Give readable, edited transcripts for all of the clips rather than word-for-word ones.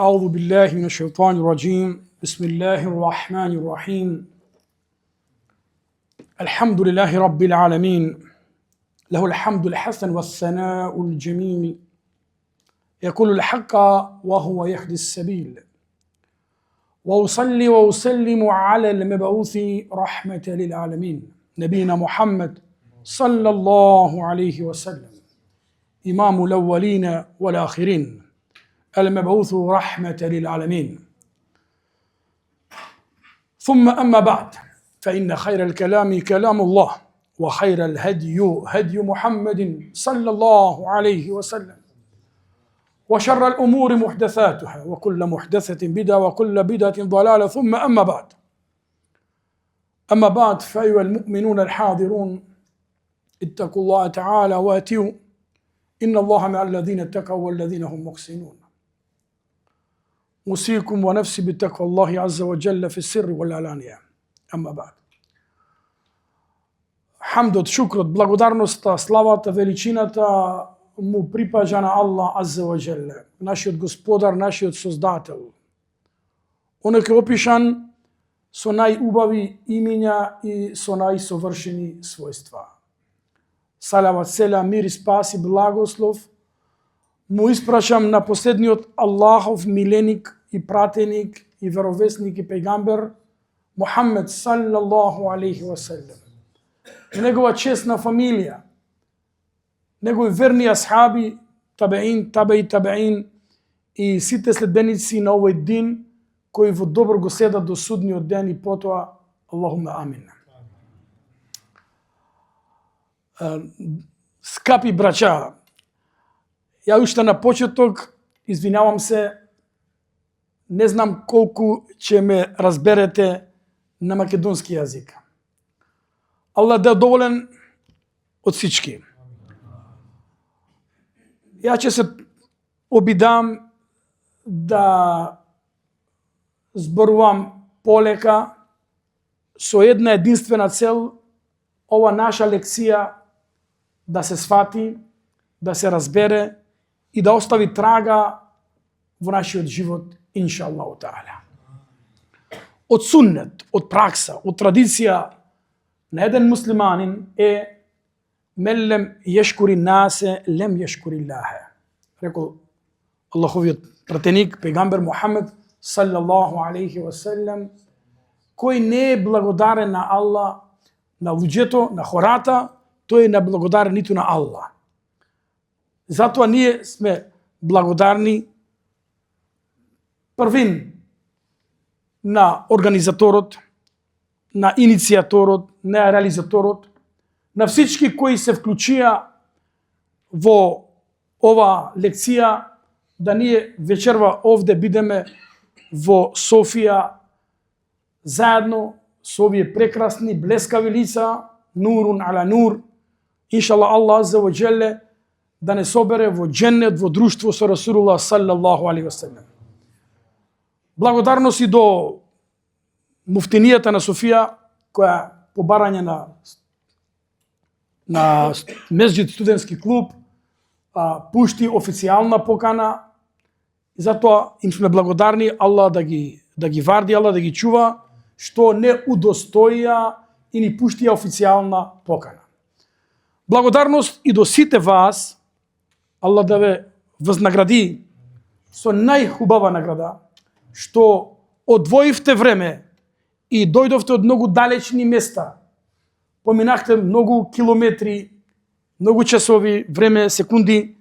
أعوذ بالله من الشيطان الرجيم بسم الله الرحمن الرحيم الحمد لله رب العالمين له الحمد الحسن والثناء الجميل يقول الحق وهو يهدي السبيل وأصلي وأسلم على المبعوث رحمة للعالمين نبينا محمد صلى الله عليه وسلم إمام الأولين والآخرين المبعوث رحمة للعالمين ثم أما بعد فإن خير الكلام كلام الله وخير الهدي هدي محمد صلى الله عليه وسلم وشر الأمور محدثاتها وكل محدثة بدعة وكل بدعة ضلالة ثم أما بعد فأيها المؤمنون الحاضرون اتقوا الله تعالى واتقوا إن الله مع الذين اتقوا والذين هم محسنون أوصيكم ونفسي بتقوى الله عز وجل في السر والعلانية أما بعد Хамдот, шукрот, благодарноста, славата, величината му припаѓа на Аллах Азza wa Jalla, нашиот Господар, нашиот Создател. Оној кој опишан со најубави имиња и со најсовршени својства. Салават, селам, мир и спас и благослов му испрашам на последниот Аллахов миленик и пратеник и веровесник и пејгамбер Мухаммед саллаллаху алейхи ва саллем. И негова честна фамилија, негови верни асхаби, табеин и сите следбеници на овој дин кои во добро го седат до судниот ден и потоа Аллахуме амин. Скапи браќа, ја уште на почеток извинявам се, не знам колку ќе ме разберете на македонски јазик. Аллах да е доволен од всички. Ја ќе се обидам да зборувам полека со една единствена цел, ова наша лекција да се свати, да се разбере и да остави трага во нашиот живот, иншаллаху таала. Од суннет, од пракса, од традиција на еден муслиманин е мен лем јешкури насе, лем јешкури Аллахе. Рекол Аллаховиот пратеник, пејгамбер Мухаммед саллаллаху алейхи ва саллем, кој не е благодарен на Аллах, на луѓето, на хората, тој не благодарен ниту на Аллах. Затоа ние сме благодарни првин на организаторот, на иницијаторот, на реализаторот, на всички кои се вклучија во ова лекција, да ние вечерва овде бидеме во Софија заедно со овие прекрасни, блескави лица, нурун ала нур, иншаллах Аллах Азza wa Jalla да не собере во дженнет, во друштво со Расулуллах саллаллаху алейхи ва саллем. Благодарност и до муфтинијата на Софија, која по барање на Месџид студентски клуб пушти официјална покана, и затоа им сме благодарни Аллах да ги варди, Аллах да ги чува, што не удостоија и ни пуштија официјална покана. Благодарност и до сите вас, Аллах да ве вознагради со најхубава награда, што одвоивте време и дојдовте од многу далечни места, поминахте многу километри, многу часови, време, секунди,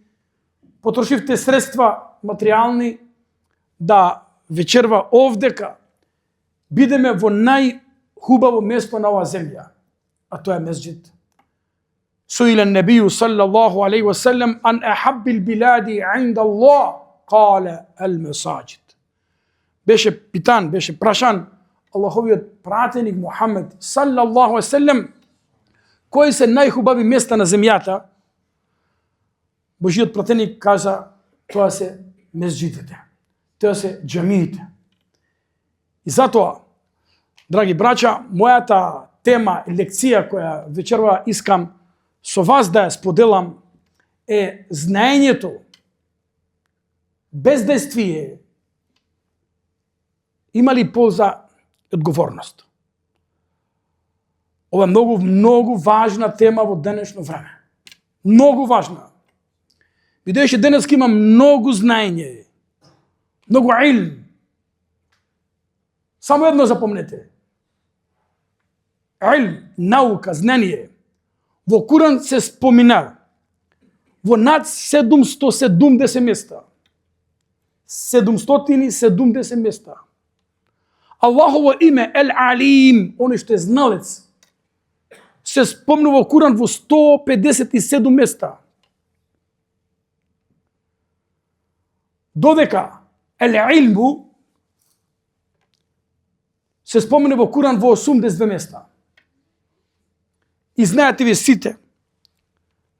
потрошивте средства материјални да вечерва овдека бидеме во најхубаво место на оваа земја, а тоа е Месџид. Суила небију саллаллаху алейхи ва саллем ан ахаббил билади инда Аллах кале ал месаџид. Беше питан, беше прашан Аллаховиот пратеник Мухаммед саллаллаху алейхи ва саллем кои се најхубави места на земјата. Божиот пратеник кажа тоа се месџидите, тоа се џамиите. И затоа, драги браќа, мојата тема и лекција која вечерва искам со вас да ја споделам е знаењето, бездействие Има ли полза одговорност? Ова е многу важна тема во денешно време. Многу важна. Бидејќи денеска има многу знаење, многу илм. Само едно запомнете. Илм, наука, знание. Во Куран се спомина во над 770 места. 770 места. Аллахово име Ел-Алим, оној што е зналец, се спомнува во Куран во 157 места. Додека Ел-Илму се спомне во Куран во 82 места. И знаете ви сите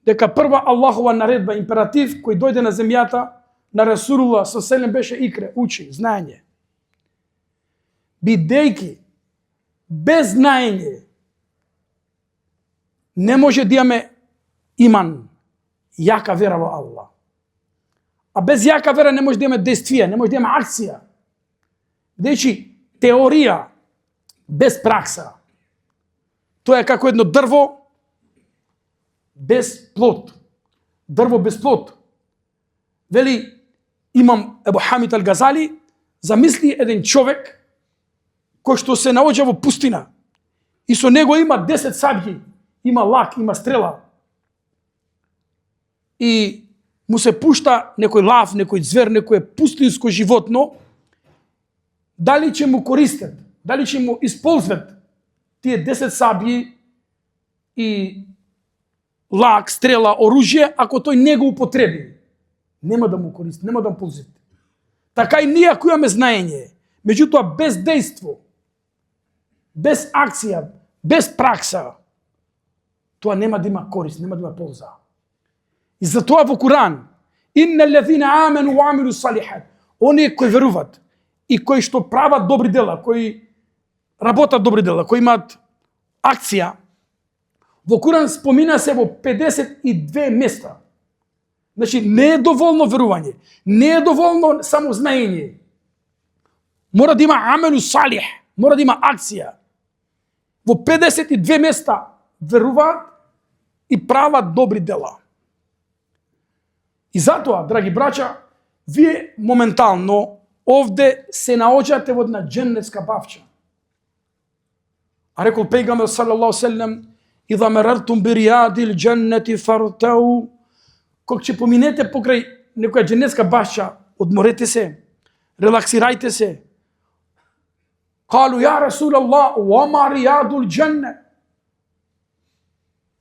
дека прва Аллахова наредба, императив кој дојде на земјата на Расулуллах селем беше икре, учи, знаење. Бидејќи без знаење не може да имаме иман, јака вера во Аллах. А без јака вера не може да имаме действие, не може да имаме акција. Бидејќи теорија без пракса, тоа е како едно дрво без плод. Дрво без плод. Вели имам Ебу Хамид Ал-Газали, замисли еден човек кој што се наоѓа во пустина и со него има 10 сабји, има лак, има стрела. И му се пушта некој лав, некој звер, некој пустинско животно, дали ќе му користат, дали ќе му исползват тие 10 сабји и лак, стрела, оружје, ако тој не го употреби. Нема да му користи, нема да му ползите. Така и ние ако имаме знаење, меѓутоа без дејство, без акција, без пракса, тоа нема да има корист, нема да има полза. И затоа во Куран, инна аллазина амену ва амилу салихат, оние кои веруваат и кои што прават добри дела, кои работат добри дела, кои имаат акција, во Куран спомина се во 52 места. Значи, не е доволно верување, не е доволно само знаење. Мора да има амелу салих, мора да има акција. Во 52 места веруваат и прават добри дела. И затоа, драги браќа, вие моментално овде се наоѓате во една џеннетска бавча. А рекол пејгамбер салаллаху селем, идha marartum bi riyadil jannati fartau, кога ќе поминете покрај некоја џеннетска бавча, одморете се, релаксирајте се. Калу ја Расулаллах, ва ма ријадул џенне.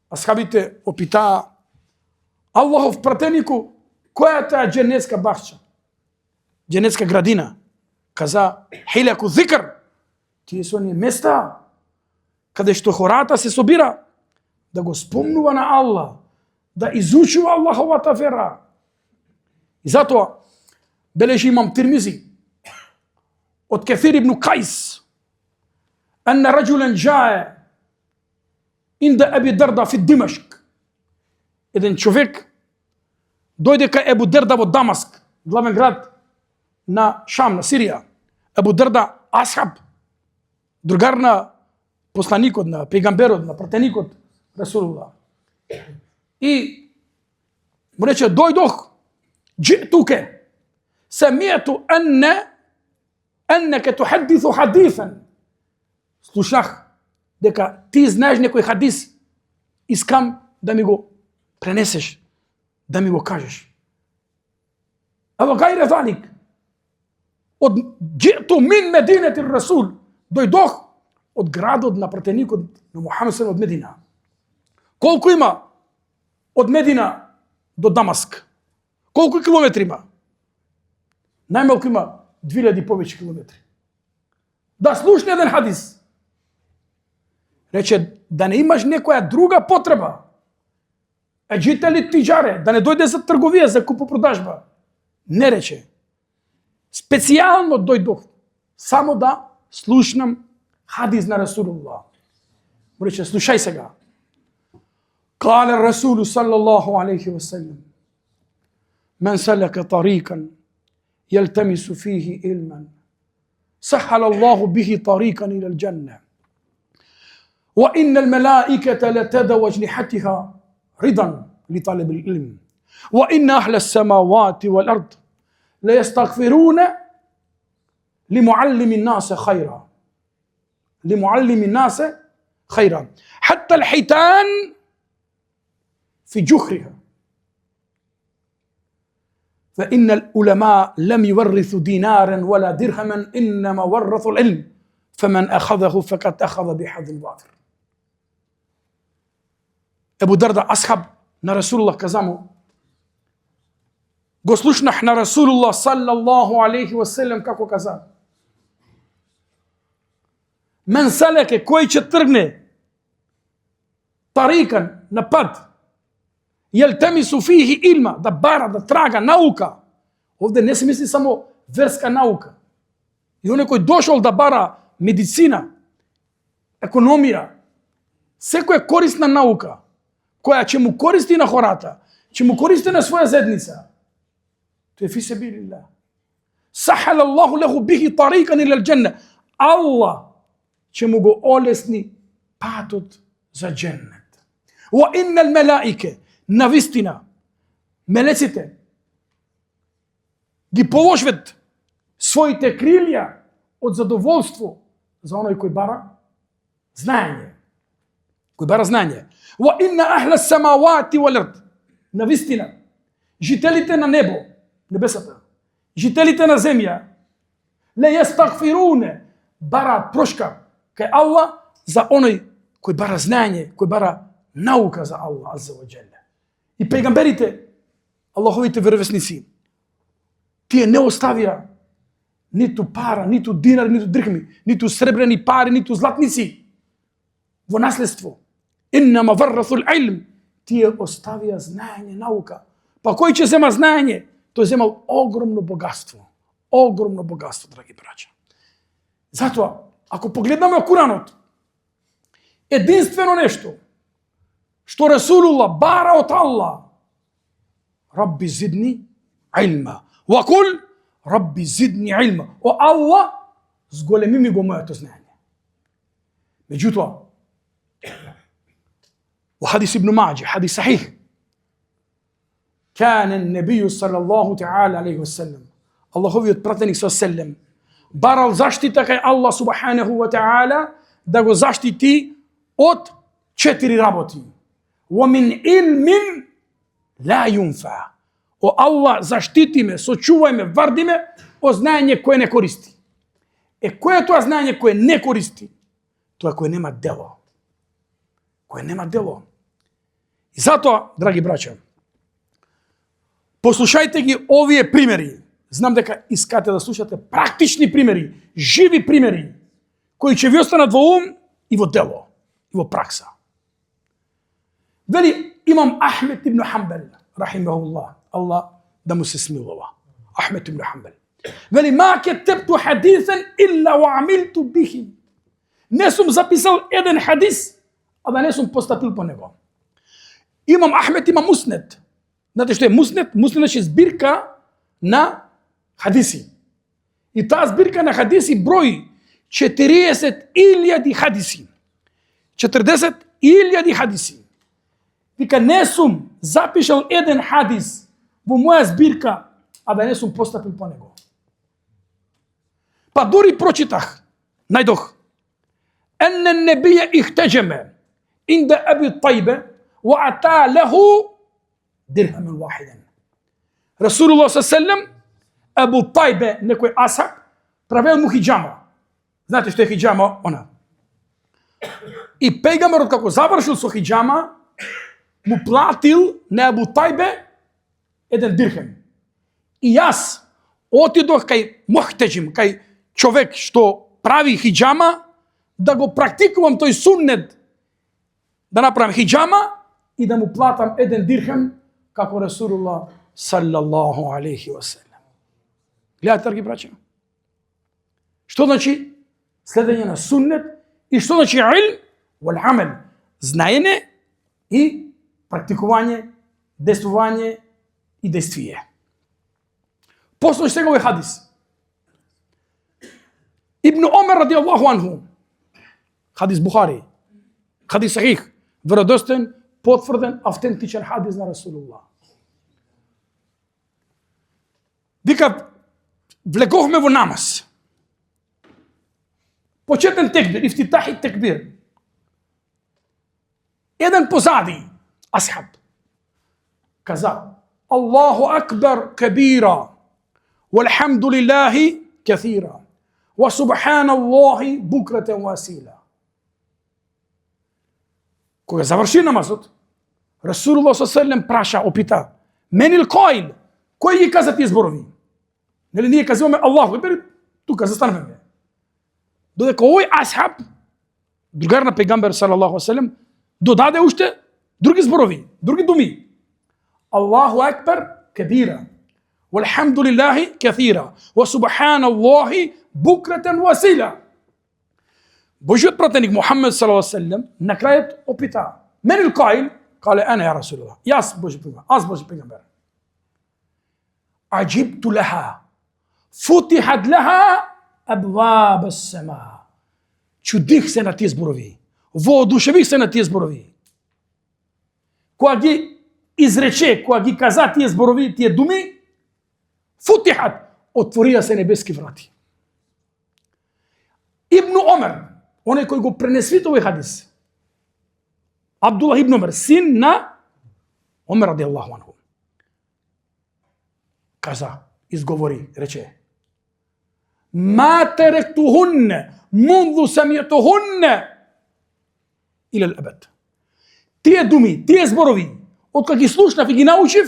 Асхабите опитаа, Аллахов пратенику, која е таа џеннетска бавча? Џеннетска градина. Каза, хиляку зикр. Тие се оние места каде што хората се собира да го спомнува на Аллах, да изучува Аллаховата вера. И затоа бележи имам Тирмизи од Кефир ибн Кајс, анна раджулен джае инда Еби Дарда фи Димашк. Еден човек дојде кај Ебу Дарда во Дамаск, главен град на Шам, на Сирија. Ебу Дарда асхаб, другар на посланикот, на пејгамберот, на пратеникот Расулуллах. И му рече, дојдох, джитуке, самијату еннеке тухаддису хадисен. Слушнах дека ти знаеш некој хадис, искам да ми го пренесеш, да ми го кажеш. Ава гајре залик, од джиту мин Мединети Расул, дојдох од градот на пратеникот на Мухамед од Медина. Колку има од Медина до Дамаск? Колку километри има? Најмалку има 2000 повеќе километри. Да слушне еден хадис. Рече, да не имаш некоја друга потреба. Еджите тиджаре, да не дојде за трговија, за купопродажба. Не рече. Специјално дојдох само да слушнам хадис на Расулуллах. Му рече, слушај сега. قال الرسول صلى الله عليه وسلم من سلك طريقا يلتمس فيه علما سهل الله به طريقا إلى الجنة وإن الملائكة لتدعو أجنحتها رضا لطالب العلم وإن أهل السماوات والأرض ليستغفرون لمعلم الناس خيرا لمعلم الناس خيرا حتى الحيتان في جحرها فإن العلماء لم يورثوا دينارا ولا درهما إنما ورثوا العلم فمن أخذه فقد أخذ بحظ وافر. Ебу Дарда, асхаб на Расулуллах, каза му, го слушнах на Расулуллах саллаллаху алейхи ва селем како каза: мен салеке, кој ќе тргне тарикан на пат, јелтемису фихи илма, да бара, да трага наука. Овде не се мисли само верска наука. И оне кој дошол да бара медицина, економија, секоја корисна наука, која ќе му користи на хората, ќе му користи на своја заедница, тоа е фи сабилилlah. Сахала Аллаху леху бихи тарикан илал џенне. Аллах ќе му го олесни патот за џеннет. Ва иннал мелаике, навистина, мелеците ги положват своите крилја од задоволство за оној кој бара знаење. Кој бара знаење. Ва инна ахла самавати вал ард, навистина, жителите на небо, небесата, жителите на земја, ле јастагфируне, бараат прошка кај Аллах за оној кој бара знаење, кој бара наука за Аллах азза ва џелле. И пегамберите, Аллаховите веровесници, тие не оставија ниту пара, ниту динар, ниту дрхми, ниту сребрени пари, ниту златници во наследство. Иннама варрасул илм, тие оставија знаење, наука. Па кој ќе зема знаење? Тој земал огромно богатство. Огромно богатство, драги браќа. Затоа, ако погледнаме Куранот, единствено нешто што Расулуллах бара од Аллах: Рабби зидни илма. Ва кул Рабби зидни илма. О Аллах, зголеми ми го моето знаење. Меѓутоа, وحديث ابن ماجه حديث صحيح كان النبي صلى الله تعالى عليه وسلم الله هو يتبرتني صلى الله عليه وسلم барал заштита кај Аллах субханаху ва таала да го заштити од 4 работи. ومن علم لا ينفع. О Аллах, заштити ме, сочувај ме, варди ме од знаење кое не користи. Кој е тоа знаење кое не користи? Тоа кое нема дело. Кое нема дело. И затоа, драги браќа, послушајте ги овие примери. Знам дека искате да слушате практични примери, живи примери, кои ќе ви останат во ум и во дело, и во пракса. Вели имам Ахмед ибн Хамбал, рахимахуллах, Аллах да му се смилува. Ахмед ибн Хамбал. Вели ма кетебту хадисен илла ва амилту бихи. Не сум записал еден хадис, а да не сум постапил по него. Имам Ахмед има муснет. Знаете што е муснет? Муснет е збирка на хадиси. И таа збирка на хадиси брои 40,000 хадиси. 40,000 хадиси. Вика, не сум запишал еден хадис во моја збирка, а да не сум постапил по него. Па дури прочитах, најдох. Енне небија ихтеджеме инда Аби Тајбе ва ата леху дирхамен вахиден. Расулуллах ﷺ, Абу Тајбе, некој асаб, правел му хиджама. Знаете што е хиджама? Она. И пегамерот како завршил со хиджама, му платил на Абу Тајбе еден дирхем. И јас отидох кај мохтеджим, кај човек што прави хиджама, да го практикувам тој суннет, да направам хиджама и да му платам еден дирхем како Расулуллах саллаллаху алейхи ва селем. Гледате, драги браќа? Што значи следење на суннет и што значи илм вал амел, знаење и практикување, действување и действие. Послушај сега овој хадис. Ibn Omer radijallahu anhu, hadis Buhari, hadis sahih, verodostojен, потврден, автентичен хадис на Расулуллах. Вика, влегохме во намаз. Почетен текбир, ифтитахи текбир. Еден позади, асхаб, каза, Аллаху акбар кабира, валхамдулиллахи каthira, ва субханаллахи букратен васила. Кога заврши намазот, Расулуллах ﷺ праша, опита, менил койл, кој ги каза тие зборови? Нели ние казуваме Аллаху, тука застанеме. Додека овој асхаб, другар на пегамбер салаллаху алейхи додаде уште други зборови, други думи. Аллаху акбар кабира, валхамдулиллахи каthira, ва субханаллахи букратен васила. Божиот пратеник Мухаммед салаллаху алейхи на крајот опита, менил койл? قال أنا يا رسول الله ياس بوجي بيغمبر عجبت لها فتحت لها أبواب السماء чудих се на тие зборови, воодушевих се на тие зборови. Кога ги изрече, кога ги каза тие зборови, тие думи, футихат, отворија се небески врати. Ибн Омер, оној кој го пренесви овој хадис, Абдуллах ибн Омер, син на Омер радијаллаху анху, каза, изговори, рече, ма теректухунне, мунду самијатухунне, илел абед. Тие думи, тие зборови, од кога ги слушнав и ги научив,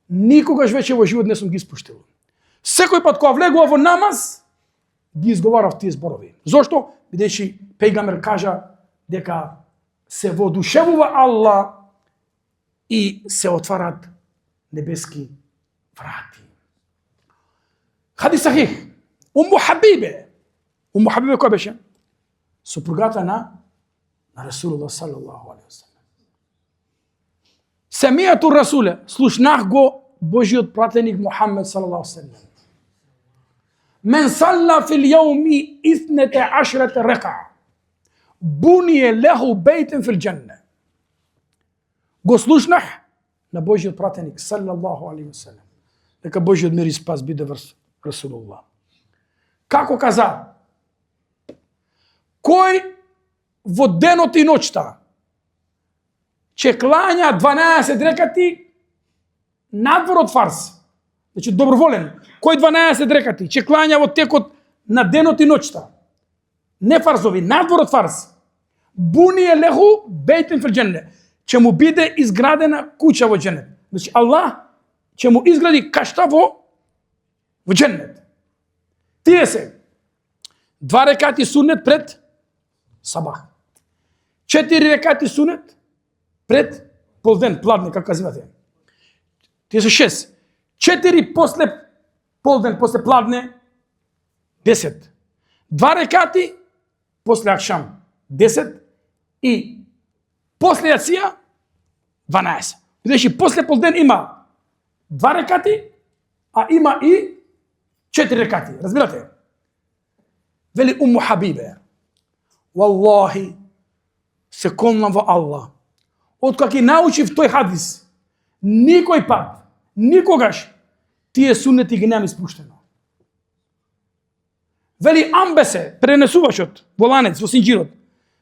никогаш веќе во живот не сум ги испуштил. Секој пат кога влегува во намаз, ги изговарав тие зборови. Зошто? Бидејќи пејгамбер кажа дека се воодушевува Аллах и се отварат небески врати. Хадис сахих. Умму Хабибе кој беше? Супругата на Расулуллах саллаллаху алейхи ва саллем. Самијату Расуле, слушнах го Божиот пратеник Мухаммед саллаллаху алейхи ва саллем. Мен салла фил јауми 12 река'a. Буније леху бейтен фил џенне. Го слушнах на Божиот пратеник саллаллаху алейхи ва саллем. Дека Божиот мир и спас биде врз Расулуллах. Како каза? Кој во денот и ноќта ќе клања 12 рекати надвор од фарз, значи доброволен, кој 12 рекати ќе клања во текот на денот и ноќта, не фарзови, надвор од фарз, буније леху бейтен фил џенне, ќе му биде изградена куќа во џенет. Значи Аллах ќе му изгради кашта во џенет. Тие се 2 рекати сунет пред сабах, 4 рекати сунет пред полден, пладне, како казвате. Тие се 6. 4 после полден, после пладне, 10. 2 рекати после акшам, 10 и после јација 12. Бидејќи после полден има 2 рекати, а има и 4 рекати. Разбирате? Вели Умму Хабибе, валлахи, се колнам во Аллах, откако ги научив тој хадис, никој пат, никогаш, тие сунети ги немам испуштено. Вели Амбесе, пренесувачот, во ланец, во синџирот,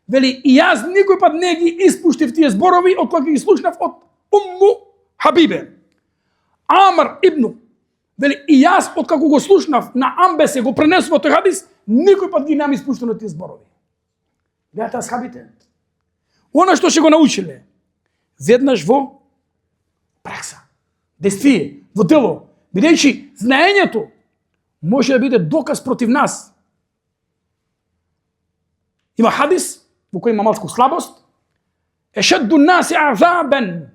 вели и јас никој пат не ги испуштив тие зборови, откако ги слушнав од Умму Хабибе. Амр ибн, вели и јас откако го слушнав на Амбесе, го пренесува тој хадис, никој пат ги немам испуштено тие зборови. Гледате асхабите? Она што ќе го научиле, веднаш во пракса, действие, во дело, бидејќи знаењето може да биде доказ против нас. Има хадис во кој има малку слабост. Ешадду наси азабен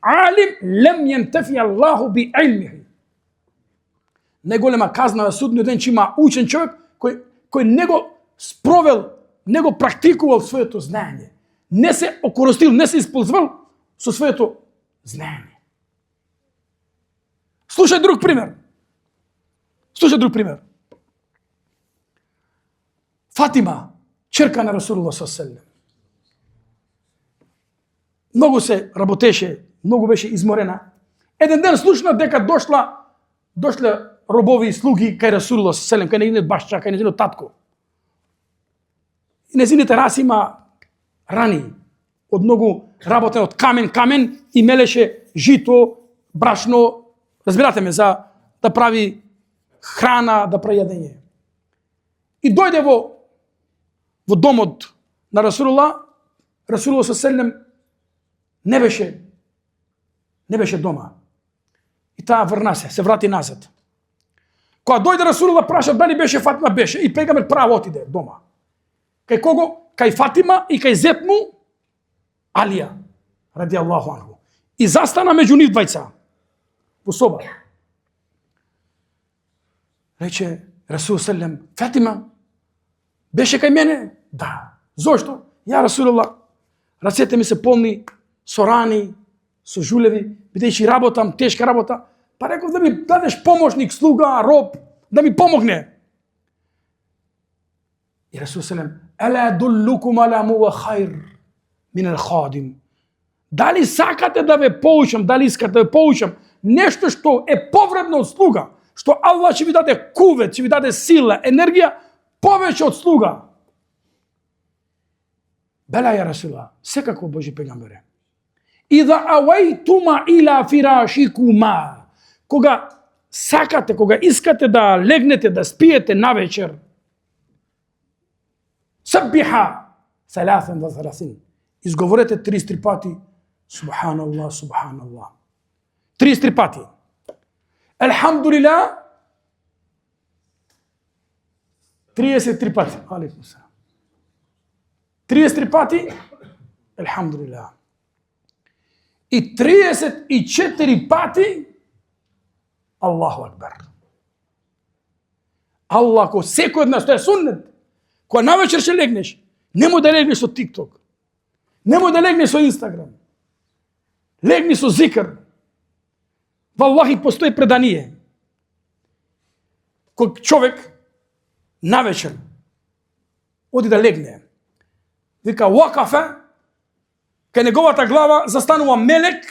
алим лем јентефи Аллаху би илмихи. Најголема казна на судниот ден ќе има учен човек кој не го спровел, не го практикувал своето знаење. Не се окористил, не се исползвал со своето знаење. Слушај друг пример. Фатима, черка на Расулуллах ﷺ. Многу се работеше, многу беше изморена. Еден ден слушна дека дошле робови и слуги кај Расулуллах ﷺ, кај нејниот башча, кај нејниот татко. И незините раси има рани од многу работен од камен и мелеше жито, брашно, разбирате ме, за да прави храна, да прави јадење. И дојде во домот на Расулуллах ﷺ не беше дома. И таа врна се врати назад. Кога дојде Расулуллах праша дали беше Фатима, беше, и пегамбер право отиде дома. Кај кого? Кај Фатима и кај зет му Алија, ради Аллаху анху. И застана меѓу нив двајца во соба. Рече Расул ﷺ, Фатима, беше кај мене? Да. Зошто? Ја Расулуллах, рацете ми се полни со рани, со жулеви, бидејќи работам, тешка работа, па реков да ми дадеш помошник, слуга, роб, да ми помогне. И Расул ﷺ, ела дуллукум ала муа хајр мин ал хадим. Дали сакате да ве поучам, дали искате да ве поучам нешто што е повредно од слуга, што Аллах ќе ви даде кувет, ќе ви даде сила, енергија, повеќе од слуга. Бела ја Расулullah, секако Божи пегамбере. Ида авајтума ила фирашикума. Кога сакате, кога искате да легнете, да спиете навечер, сабиха 33. Изговорете 33 пати Субханаллах, Субханаллах. 33 пати. Елхамдулилlah 33 пати. Алейкум салам. 33 пати Елхамдулилlah. И 34 пати Аллаху акбар. Аллах, ко секој од нас, тоа е суннет. Кога навечер ќе легнеш, немој да легнеш со TikTok. Немој да легнеш со Instagram. Легни со зикр. Валлахи постои предание. Кога човек навечер оди да легне, вика вакафе, кај неговата глава застанува мелек,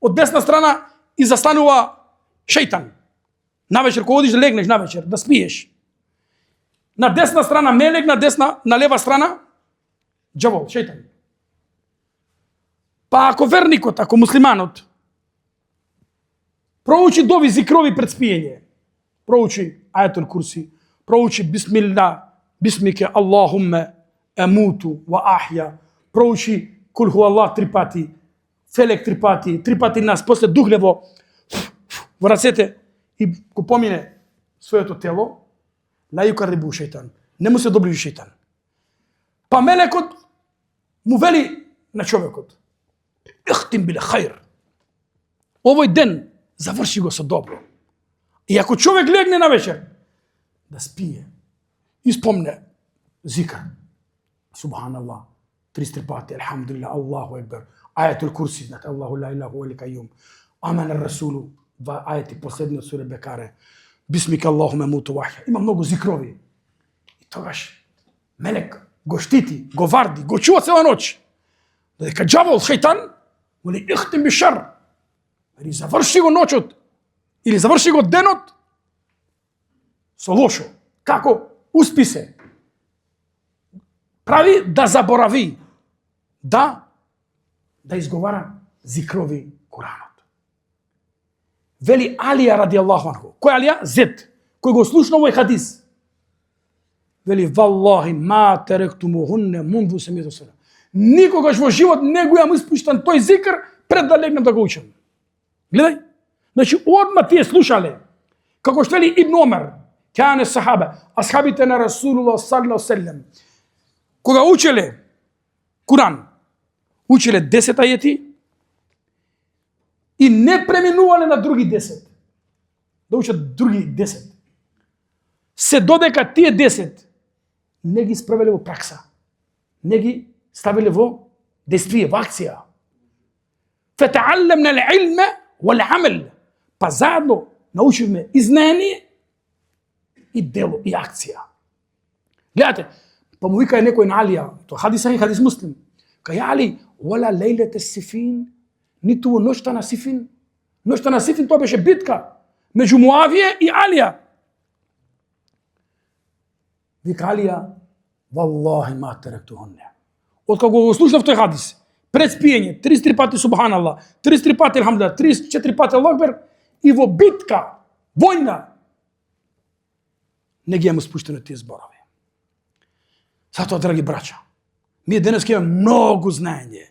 од десна страна и застанува шејтан. Навечер, кога одиш да легнеш навечер, да спиеш. На десна страна мелек, на лева страна џавол, шејтан. Па ако верникот, ако муслиманот проучи дови зикрови пред спиење, проучи ајатул курси, проучи бисмилlah, бисмике Аллахумме емуту ва ахја, проучи кул хуаллах 3 пати, фелек 3 пати, 3 пати нас, после духне во рацете и го помине своето тело, ла юкаррибу шејтан, не му се доближи шејтан. Па мелекот му вели на човекот, ихтим биле хајр, овој ден заврши го со добро. И ако човек легне на вечер, да спие, испомне зикр, Субханаллах, 33 пати, Елхамдулилlah, Аллаху екбер, ајатул курси, знаете, Аллаху ла илаху ва илайкајум, Амен Расулу, два ајати последни од суре Бекаре, Бисмика Аллахуме муту вахја. Има многу зикрови. И тогаш мелек го штити, го варди, го чува цела ноќ. Додека џавол, шејтан, вели ихтим би шар. Или заврши го ноќот, или заврши го денот со лошо. Како? Успи се. Прави да заборави, да изговара зикрови Куранот. Вели Алија ради Аллаху анху. Кој Алија? Зет. Кој го слушна овој хадис. Вели валлахи ма теректумухунне мунду семието сена. Никогаш во живот не го јам испуштан тој зикр пред да легнем да го учам. Гледај. Значи одма тие слушале. Како што вели Ибн Омер, кане сахаба, асхабите на Расулуллах саллаллаху алейхи ва саллем, кога учеле Куран, учеле 10 ајети и не преминувале на други 10. Да учат други 10. Се додека тие 10 не ги справиле во пракса. Не ги ставиле во действие, во акција. Фетаалламна ал-илма вал-амал. Па заедно научивме и знаење и дело и акција. Гледате, па му вика некој на Алија, тоа хадис Сахих, хадис Муслим. Кај Али, вала лейлете Сифин, ниту во ноќта на Сифин. Ноќта на Сифин тоа беше битка меѓу Муавија и Алија. Вика Алија, валлахи ма теректухунне. Откако го слушнав тој хадис, пред спиење, 33 пати субханаллах, 33 пати елхамдулилlah, 34 пати Аллах акбар, и во битка, војна, не ги имаме спуштено тие зборови. Затоа, драги браќа, ние денес имаме многу знаење.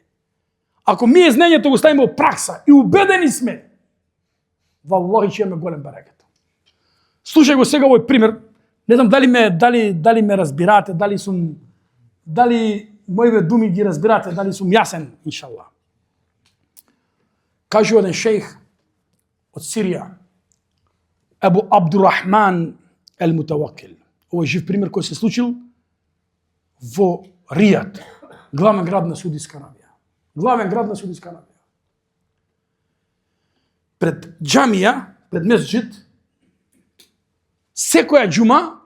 Ако ние знаењето го ставиме во пракса и убедени сме, валлахи ќе имаме голем барекет. Слушај го сега овој пример. Не знам дали ме разбирате, дали моите думи ги разбирате, дали сум јасен, иншаллах. Кажу еден шејх од Сирија, Абу Абдурахман ел-Мутавакил. Овој жив пример кој се случил во Ријад, главен град на Саудитска Арабија. Главен град на Саудитска Арабија. Пред џамија, пред месџид, секоја џума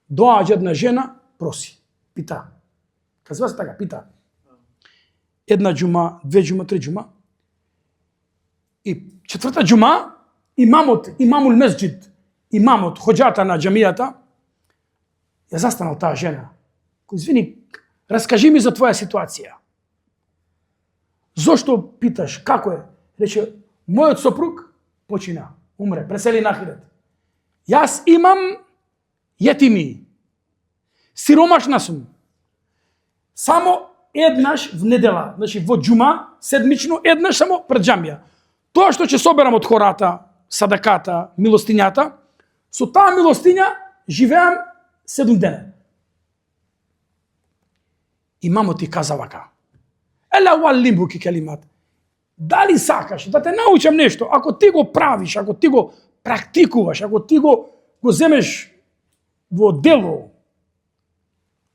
доаѓа една жена, проси, пита. Казва се така, пита. Една џума, две џума, три џума. И четврта џума, имамул месџид, имамот, хоџата на џамијата, ја застанал таа жена. Кој, извини, раскажи ми за твоја ситуација. Зошто питаш, како е? Рече, мојот сопруг почина, умре, пресели на ахирет. Јас имам јетими. Сиромашна сум. Само еднаш в недела, значи во џума, седмично, еднаш само пред џамија. Тоа што ќе соберам од хората, садаката, милостињата, со таа милостиња живеам 7 дена. Имамот ти каза вака. Ела уаллимху ки келимат. Дали сакаш да те научам нешто? Ако ти го правиш, ако ти го практикуваш, ако ти го земеш во дело,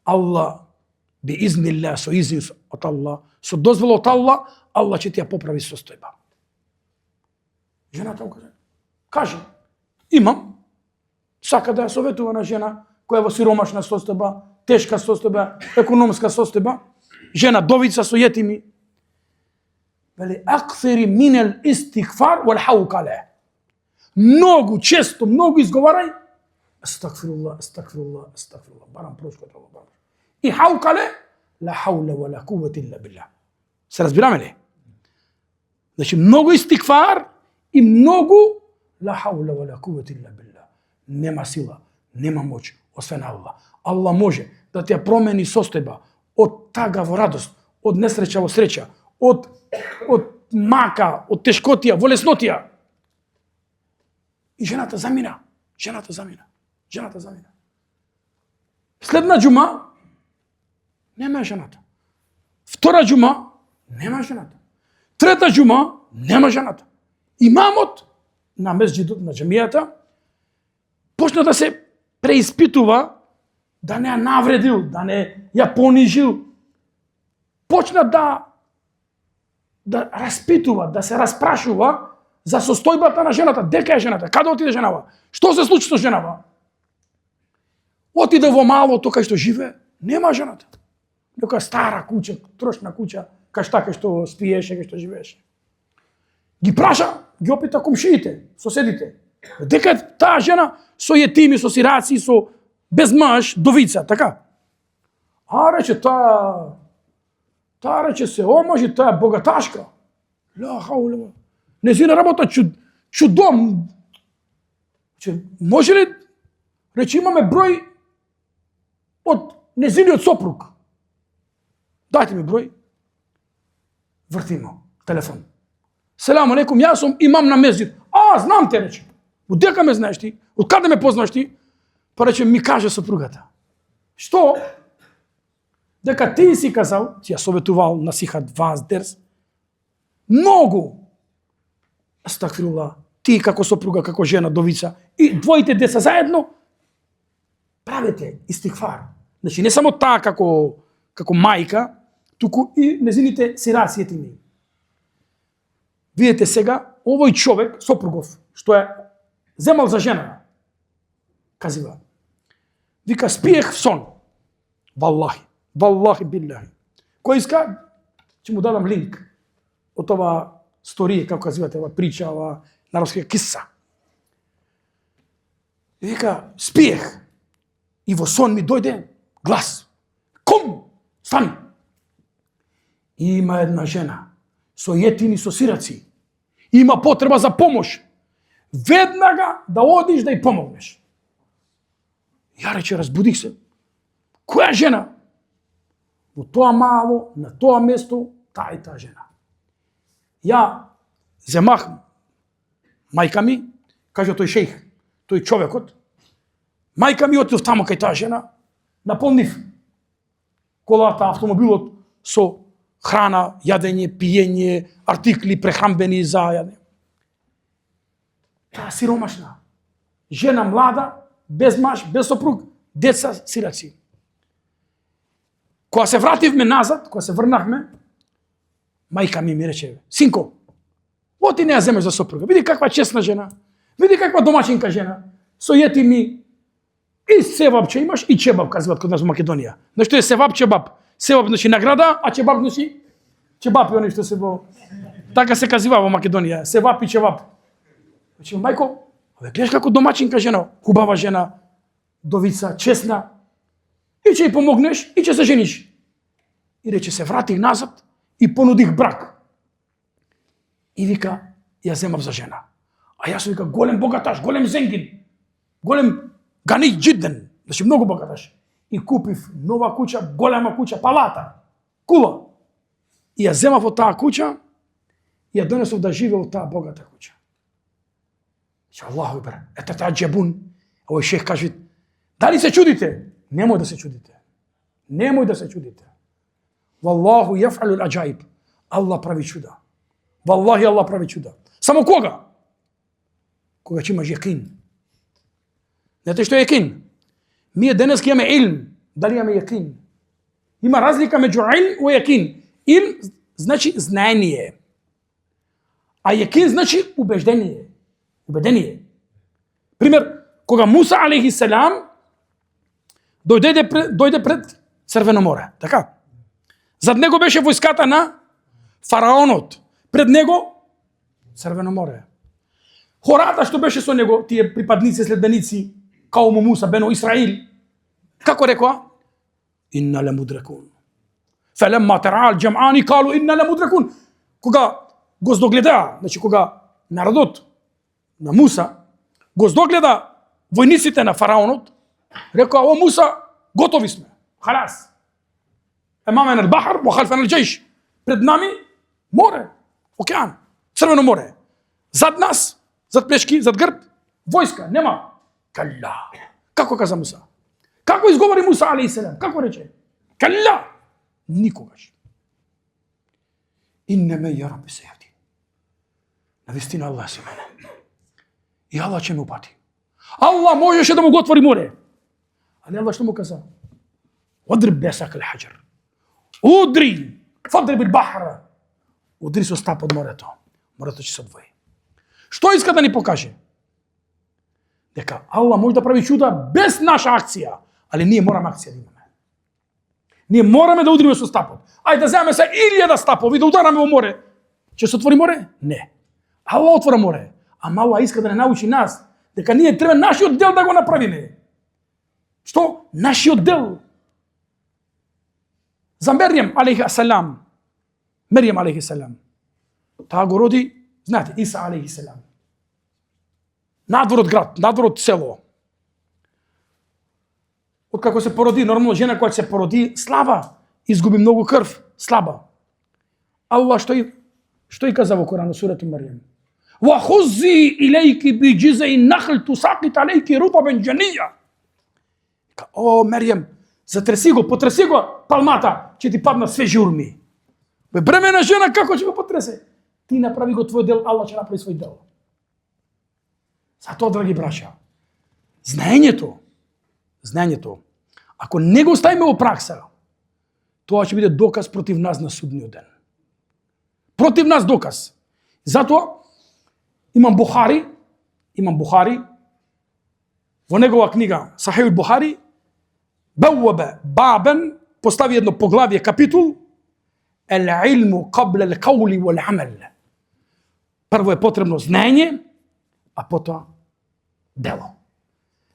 Аллах би изнилlah, со изин од Аллах, со дозвола од Аллах, Аллах ќе ти ја поправи состојба. Жената му каже, имам, сака да ја советува на жена која е во сиромашна состојба, тешка состојба, економска состојба, жена довица со јетими. Вели, акфери минел истигфар вал хаукале. Многу често, многу изговарај, астагфируллах, астагфируллах, астагфируллах, барам прошко од Аллах. И хаукале, ла хаула ва ла куввата илля билlah. Се разбираме ли? Значи, многу истигфар и многу ла хаула ва ла куввата илля билlah. Нема сила, нема моќ, освен Аллах. Аллах може да те промени состојба од тага во радост, од несреќа во среќа, од мака, од тешкотија во леснотија. И жената замина. Следна џума нема жената. Втора џума нема жената. Трета џума нема жената. Имамот на месџидот, на џамијата, почна да се преиспитува, да не ја навредил, да не ја понижил. Почна да распитува, да се распрашува за состојбата на жената. Дека е жената? Каде отиде женава? Што се случи со женава? Отиде во малото кај што живе, нема жената. Нека стара куќа, трошна куќа, кај што спиеше, кај што живееше. Ги праша, ги опита комшиите, соседите. Дека таа жена со јетими, со сираци, со без маж, довица, така. Рече, таа рече се омажи, таа богаташка. Ла хаула. Незина работа чудом. Може ли, рече, имаме број од незиниот сопруг. Дајте ми број. Вртимо, телефон. Селам алейкум, јас сум имам на месџид. Знам те, рече. Одека ме знаеш ти? Од каде ме познаш ти? Па рече, ми каже сопругата. Што? Дека ти си казал, ти ја советувал на сихат ваз дерс, многу, астагфируллах, ти како сопруга, како жена, довица, и двоите деца заедно, правете истигфар. Значи, не само таа како мајка, туку и незините сираци етими. Видете сега, овој човек, сопругов, што е земал за жена, казива, Вика, спиех в сон. Валлахи биллахи. Кој иска, ќе му дадам линк од ова сторија, како казвате, ова прича, ова народска киса. И вика, спиех. И во сон ми дојде глас. Кум, стани. И има една жена со јетини, со сираци. Има потреба за помош. Веднага да одиш да ја помогнеш. Ја рече, разбудих се. Која жена? Во тоа мало, на тоа место, таа и таа жена. Ја земах мајка ми, кажа тој шејх, тој човекот, мајка ми отидов тамо кај таа жена, наполнив колата, автомобилот со храна, јадење, пиење, артикли прехранбени за јадење. Таа сиромашна, жена млада, без маж, без сопруг, деца, сираци. Кога се вративме назад, кога се врнахме, мајка ми рече, синко, оти не ја земеш за сопруга, види каква честна жена, види каква домачинка жена, со јети ми и севапче имаш и чебаб, казват код нас во Македонија. Нешто е севап, чебаб. Севап значи награда, а чебаб значи чебаб и они што се во... Така се казива во Македонија, севап и чебаб. Значи, мајко, гледаш како домачинка жена, хубава жена, довица, честна, и ќе ја помогнеш, и ќе се жениш. И рече, се вратих назад и понудих брак. И вика, ја земав за жена. А јас вика, голем богаташ, голем зенгин, голем гани джиден, значи многу богаташ. И купив нова куќа, голема куќа, палата, кула. И ја земав од таа куќа и ја донесов да живе од таа богата куќа. Аллаху акбар, ете таа џебун. Овој шех каже, дали се чудите? Немој да се чудите. Немој да се чудите. Валлаху јаф'алу аџаиб. Аллах прави чуда. Валлахи Аллах прави чуда. Само кога? Кога ќе имаш јакин. Знаете што е јакин? Ние денес имаме илм. Дали имаме јакин? Има разлика меѓу илм и јакин. Илм значи знаение. А јакин значи убеждение. Убедение. Пример, кога Муса алейхи селам дојде пред Црвено море, така? Зад него беше војската на фараонот. Пред него Црвено море. Хората што беше со него, тие припадници, следбеници, кауму Муса, бено Исраил, како рекоа? Инна лемудрекун. Фелемма тераал џем'ани калу инна лемудрекун. Кога го здогледаа, значи кога народот на Муса го здогледа војниците на фараонот, рекоа, о Муса, готови сме. Халас. Емамен ал-бахар, во халфен ал-џейш. Пред нами море, океан, Црвено море. Зад нас, зад плешки, зад грб, војска, нема. Калла. Како каза Муса? Како изговори Муса алейхиссалам? Како рече? Калла. Никогаш. Иннеме ја Рабби сејади. Навистина Аллах си мене. И Аллах ќе ме упати. Аллах можеше да му го отвори море. Али Аллах што му каза? Одриб бесак ал-хаджар. Удри. Фадриб ал-бахра. Удри со стап од морето. Морето ќе се одвои. Што иска да ни покаже? Дека Аллах може да прави чуда без наша акција, али ние мораме акција да имаме. Ние мораме да удриме со стапот. Ајде да земеме се 1000 стапови да удараме во море. Ќе се отвори море? Не. Аллах отвора море. Ама Аллах иска да не научи нас дека ние треба нашиот дел да го направиме. Што? Нашиот дел. За Мерјем алейхиссалам. Мерјем алейхиссалам. Таа го роди, знаете, Иса алейхиссалам. Надвор од град, надвор од село. Откако се породи, нормално жена која се породи, слаба, изгуби многу крв, слаба. Аллах што и каза во Коран, сурата Мерјем. Ва хузи илейки би џизеи нахл тусакит алейки рутабен џанија. О, Мерјем, затрси го, потреси го палмата, ќе ти паднат свежи урми. Бремена жена, како ќе го потресе? Ти направи го твој дел, Аллах ќе направи свој дел. Затоа, драги браќа, знаењето, ако не го ставиме во пракса, тоа ќе биде доказ против нас на судниот ден. Против нас доказ. Затоа, имам Бухари, во негова книга Сахих Бухари, Бауабе бабен, постави едно поглавие, капитул, el-ilmu qabla al-qawli wal-amal. Прво е потребно знаење, а потоа дело.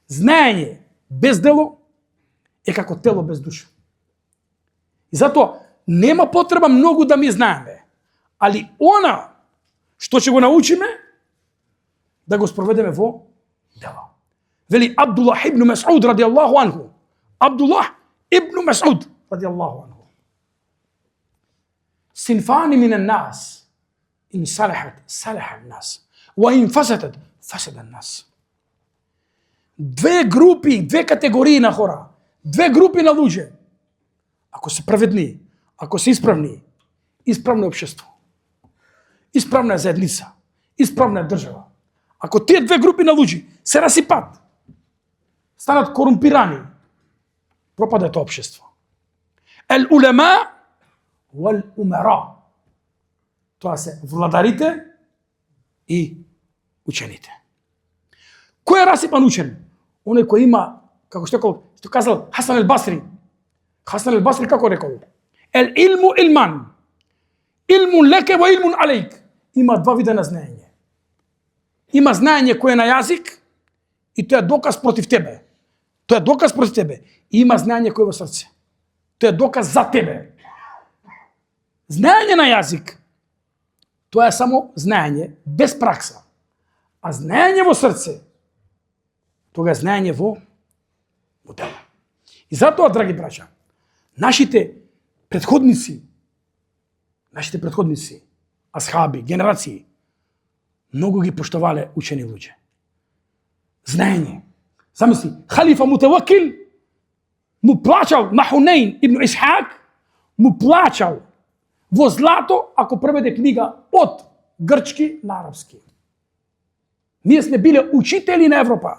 Знаење без дело е како тело без душа. И затоа нема потреба многу да ми знаеме, али она што ќе го научиме, да го спроведеме во дело. Вели Абдуллах ибн Мас'уд радијаллаху анху. Абдуллах ибн Мас'уд радијаллаху анху. Синфани мин нас, ин салахат, салаха нас, ва ин фасадат, фасада нас. Две групи, две категории на хора, две групи на луѓе. Ако се праведни, ако се исправни, исправно е општество. Исправна е заедница, исправна е држава. Ако тие две групи на луѓе се расипат, станат корумпирани, пропада тоа општество. Ел улема вал умара. Тоа се владарите и учените. Кој е расипан учен? Оној кој има, како што казал Хасан ел-Басри. Хасан ел-Басри како рекол? Ел илму илман. Илмун леке ва илмун алейк. Има два вида на знаење. Има знаење кое е на јазик и тоа е доказ против тебе. Тоа е доказ против тебе. И има знаење кое е во срце. Тоа е доказ за тебе. Знаење на јазик, тоа е само знаење без пракса. А знаење во срце, тога е знаење во дело. И затоа, драги браќа, нашите предходници, асхаби, генерации, многу ги поштовале учени луѓе. Знаење. Замисли, халифа Мутавакил му плачал на Хунейн ибн Исхак, му плачал во злато ако преведе книга од грчки на арапски. Ние сме биле учители на Европа.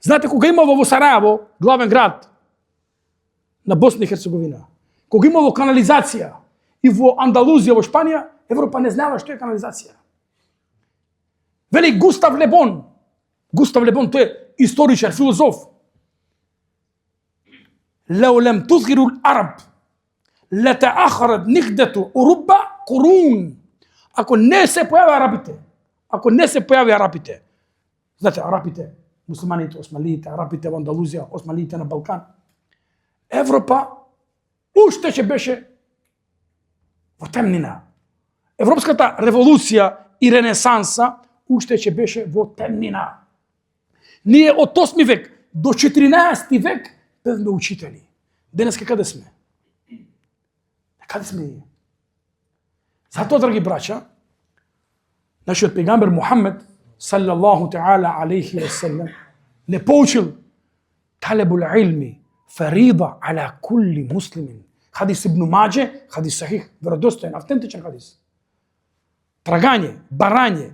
Знаете, кога имало во Сараево, главен град на Босна и Херцеговина, кога имало канализација и во Андалузија, во Шпанија, Европа не знала што е канализација. Вели Густав Лебон, тој е историчар, филозоф. Леу лем тузгиру араб, летеахарат нихдету урубба курун. Ако не се појави арапите, знаете, арапите, муслиманите, осмалиите, арапите во Андалузија, осмалиите на Балкан, Европа уште ќе беше во темнина. Европската револуција и ренесанса уште ќе беше во темнина. Ние од 8 век до 14 век бевме учители. Денеска каде сме? Каде сме ние? Затоа, драги браќа, нашиот пегамбер Мухаммед саллаллаху таала алейхи ва саллям не поучил талебул илми фарида ала кулли муслимин. Хадис ибн Маџе, хадис сахих, веродостоен, автентичен хадис. Трагање, барање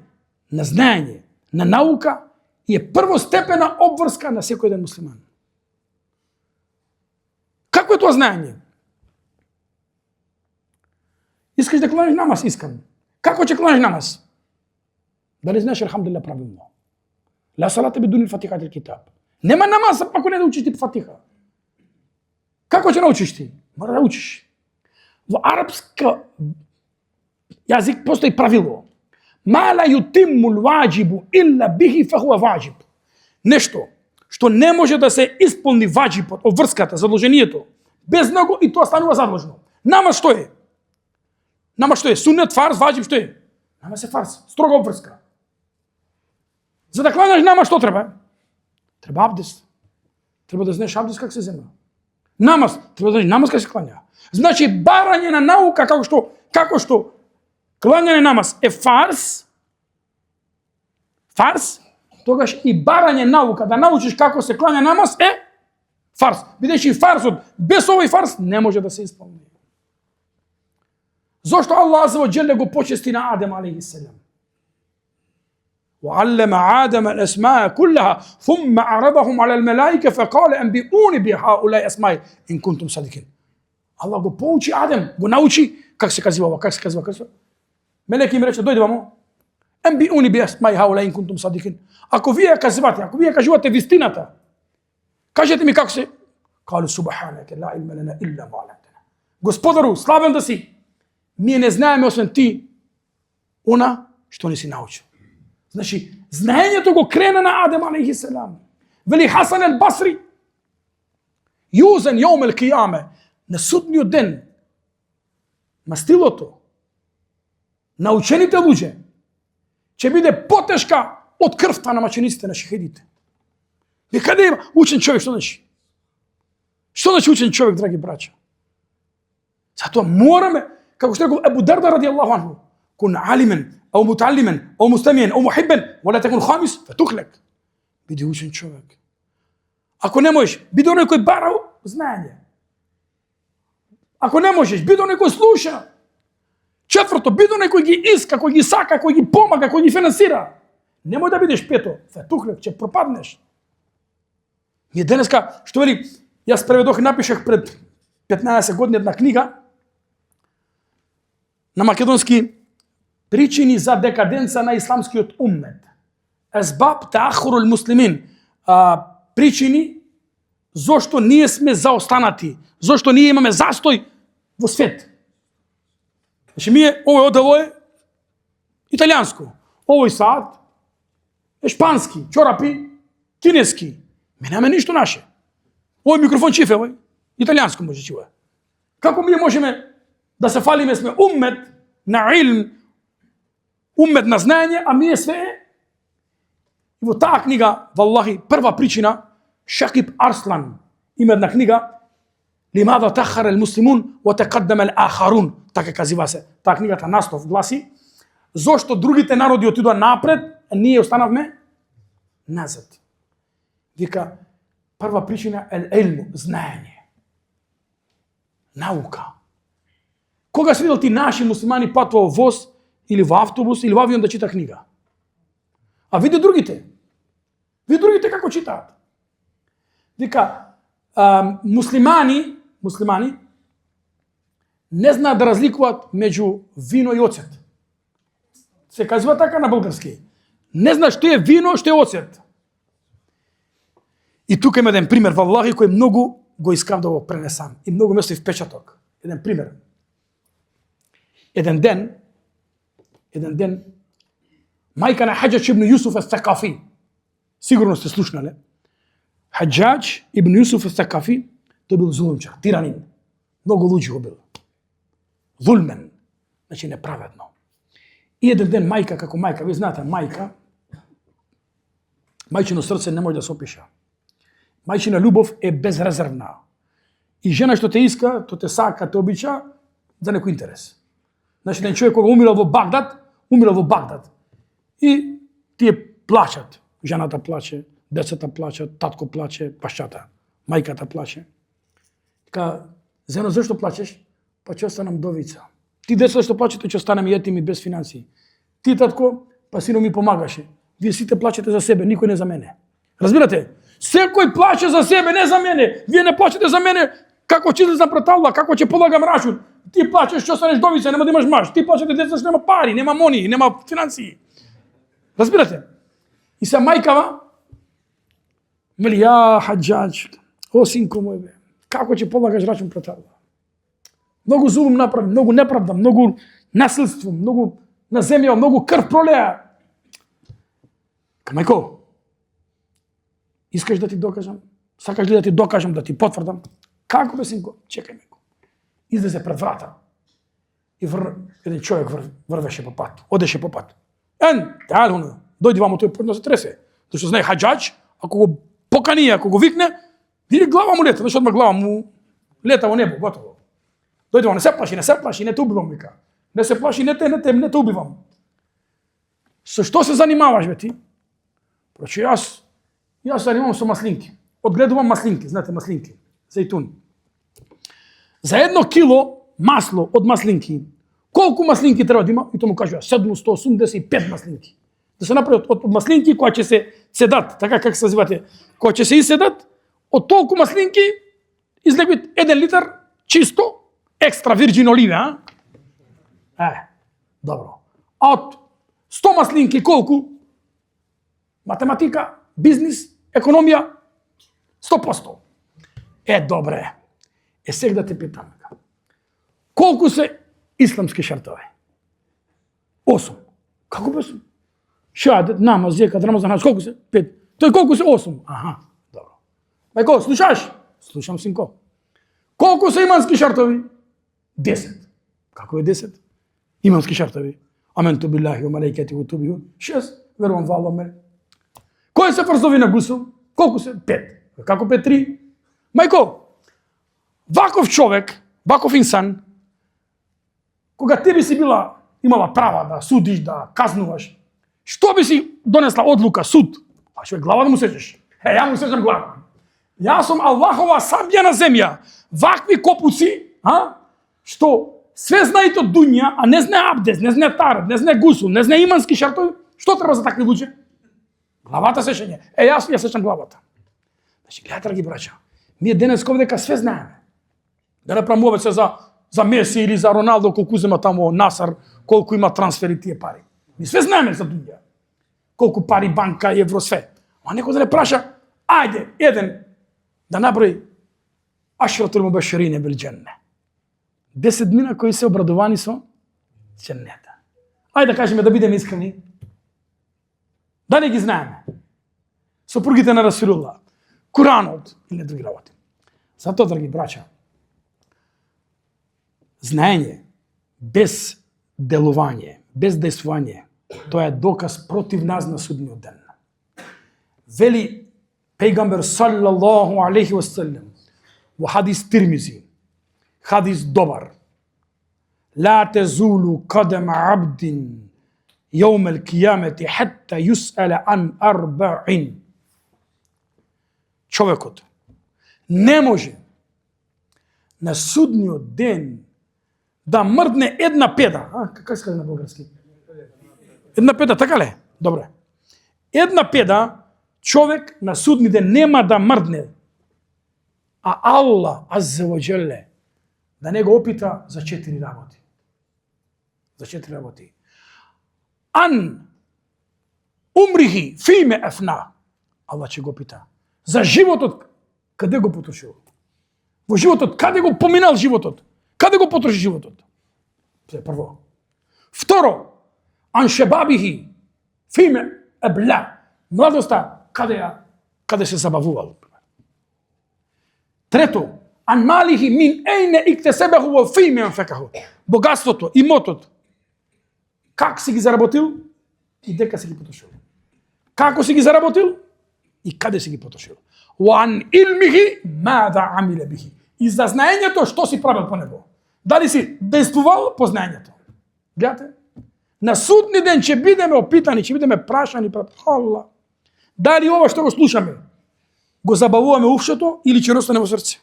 на знаење, на наука е првостепена обврска на секој ден муслиман. Како е тоа знаење? Искаш да кланеш намаз? Искам. Како ќе кланеш намаз? Дали знаеш алхамдулилlah правилно? Ла салата бидуни фатихатил китаб. Нема намаз ако не да учиш ти фатиха. Како ќе научиш ти? Мора да учиш. Во арапски јазик постои правило. Ма ла јутиммул ваџибу илла бихи фахуа ваџиб. Нешто што не може да се исполни ваџибот, обврската, задолжението, без него и тоа станува задолжно. Намаз што е? Намаз што е? Сунет, фарз, ваџиб што е? Намаз е фарз, строга обврска. За да кланеш намаз што треба? Треба абдест. Треба да знаеш абдест как се зема. Намаз, треба да знаеш намаз как се клања. Значи барање на наука како што клањање намаз е фарз, тогаш и барање наука да научиш како се клања намаз е фарз. Бидејќи фарзот без овој фарз не може да се исполни. Зошто Аллах азza wa jalla го почести на Адем алейхи селам? وعلم آدم الأسماء كلها ثم عرضهم على الملائكة فقال أنبئوني بهؤلاء أسماء إن كنتم صادقين. Allah го поучи Адем, го научи как се казва ова, как се казва. Мелеки им рече, дојде вамо. Анбиуни би асмаи хаулаи ин кунтум садикин. Ако вие кажувате вистината, Кажете ми како се? Калу субханаке ла илма лана илла ма алламтана. Господару, славен да си. Ние не знаеме освен ти она што не си научил. Значи, знаењето го крена на Адем алейхи селам. Вели Хасан ал Басри, юзен јаум ал кијаме, на судниот ден, мастилото на учените луѓе ќе биде потешка од крвта на мачениците, на шехидите. И каде има учен човек, што значи? Што значи учен човек, драги браќа? Затоа мораме, како што рекол Ебу Дарда ради Аллаху анху, кун алимен, ау муталимен, ау мустамиен, ау мухиббен, вала текун хамис, фетухлек. Биди учен човек. Ако не можеш, биди оној кој бара знаење. Ако не можеш, биди оној кој слуша. Четврто, биди оној кој ги иска, кој ги сака, кој ги помага, кој ги финансира. Немој да бидеш пето, фетухлек, ќе пропаднеш. Ние денеска, што вели, јас преведох и напишах пред 15 години една книга на македонски причини за декаденца на исламскиот уммет. Есбаб таахурул муслимин. Причини зошто ние сме заостанати, зошто ние имаме застој во свет. Значи, овој одело е италијанско, овој саат е шпански, чорапи кинески. Ме нема ништо наше. Овој микрофон чиф е, овој италијанско може чува. Како ние можеме да се фалиме, сме уммет на илм, уммет на знаење, а ние све е. И во таа книга, валлахи, прва причина, Шакиб Арслан има една книга Лимада тахара ал-муслимун ва тaqaddama al-акharun, така казива се. Таа книгата наслов гласи: зошто другите народи отидоа напред, а ние останавме назад. Вика, прва причина е илм, знаење. Наука. Кога си видел ти наши муслимани патува во воз или во автобус или во авион да чита книга? А види другите. Види другите како читаат. Вика, муслимани не знаат да разликуваат меѓу вино и оцет. Се казва така на български. Не знаат што е вино, што е оцет. И тука има еден пример, валлахи, кој многу го искам да го пренесам. И многу место и впечаток. Еден пример. Еден ден, мајка на Хаџаџ ибн Јусуф ес-Сакафи, сигурно сте слушнале, Хаџаџ ибн Јусуф ес-Сакафи, тој бил зулумчар, тиранин. Многу луѓе го бил. Зулмен, значи неправедно. И еден ден мајка, како мајка, ви знаете, мајчино срце не може да се опиша. Мајчина љубов е безрезервна. И жена што те иска, то те сака, те обича за некој интерес. Значи, еден човек кога умирал во Багдад, и тие плачат. Жената плаче, децата плачат, татко плаче, пашчата, мајката плаче. Така, зено, зашто плачеш? Па ќе останам довица. Ти деца што плачете, ќе останам јетим и без финансии. Ти, татко, па сино ми помагаше. Вие сите плачете за себе, никој не за мене. Разбирате? Секој плаче за себе, не за мене. Вие не плачете за мене, како ќе излезам пред табла, како ќе полагам рачун. Ти плачеш, ќе останеш довица, нема да имаш маш. Ти плачете деца, што нема пари, нема мони, нема финансии. Разбирате? И се мајкава, вели, ја, Хаџаџ, о, синко мој, бе, како ќе полагаш рачун пред табла? Многу зулум направи, многу неправда, многу насилство, многу на земја, многу крв пролеа. Мајко, искаш да ти докажам? Сакаш ли да ти докажам, да ти потврдам? Како бе, синко? Чекај ме. Излезе пред врата. И еден човек врвеше по пат. Одеше по пат. Дојди вамо, тој почна се тресе. Зашто знае Хаџаџ, ако го покани, ако го викне, види глава му лета. Зашто одма глава му лета во небо, готово. Дојди вамо, не се плаши, не те убивам, вика. Не се плаши, не те убивам. Со што се занимаваш, бе ти? Прочи, јас се занимавам со маслинки. Одгледувам маслинки, знаете маслинки, зејтун. За 1 кило масло од маслинки, колку маслинки треба да има? И тоа му кажува 785 маслинки. Да се направи од маслинки кои ќе се седат, така како се називате, кои ќе се иседат, од толку маслинки излегува 1 литар чисто екстра вирџин оливе, добро. А од 100 маслинки колку? Математика, бизнис, економија, 100%. Добре. Сега да те питам. Колку се исламски шартови? 8. Како без? Шахадет, намаз, зекат, рамазан, колку се? 5. Тој колку се? 8. Аха, добро. Мајко, слушаш? Слушам, синко. Колку се имански шартови? 10. Како е 10? Имански шартови. Аменту биллахи ва малаикати ва кутубихи. 6. Верувам во Аллах. Кои се фарзови на гусул? Колку се? 5. Како 5? 3. Мајко, ваков човек, ваков инсан, кога ти би си имала права да судиш, да казнуваш, што би си донесла одлука, суд? А човек, глава да му сечеш. Ја му сечам глава. Јас сум Аллахова сабја на земја. Вакви копуци, што све знаете од дуња, а не знае абдес, не знае тарат, не знае гусул, не знае имански шартови, што треба за такви луѓе? Главата сечење. Јас ја сечам главата. Значи, гледате, драги браќа, ние денес дека све знаеме. Да не прамуваме се за Меси или за Роналдо, колку зема тамо Насар, колку има трансфери тие пари. Ми све знаеме за дуња. Колку пари банка, евро, све. А некој да не праша, ајде, еден, да наброи ашратул мубаширин бил џенне. 10 мина кои се обрадувани со џеннета. Ајде да кажеме, да бидеме искрени. Дали ги знаеме? Сопругите на Расулуллах, Куранот или други работи. Затоа, драги браќа, знаење без делување, без дејствување, тоа е доказ против нас на судниот ден. Вели пејгамбер саллаллаху алейхи ва саллем во хадис Тирмизи, хадис добар. Ла тезулу кадем абдин јаумел кијамети хетта јус'але ан арбаин. Човекот не може на судниот ден да мрдне една педа. Како се каже на български? Една педа, така ли? Добре. Една педа човек на судни ден нема да мрдне. А Аллах азза ва џелле да не го опита за 4 работи. За 4 работи. Ан умрихи фиме ефна. Аллах ќе го пита. За животот, каде го потрошил? Во животот, каде го поминал животот? Каде го потроши животот? Прво. Второ, ан шебабихи фиме ебла. Младоста, каде се забавувал? Трето, ан малихи мин ејне иктесебеху во фиме анфекаху. Богатството, имотот. Как си ги заработил и дека си ги потрошил? Како си ги заработил и каде си ги потрошил? Ван илмихи мада амиле бихи. И за знаењето што си правил по него. Дали си действувал по знаењето? Гледате? На судни ден ќе бидеме опитани, ќе бидеме прашани пред Аллах. Дали ова што го слушаме го забавуваме ушето или ќе остане во срце?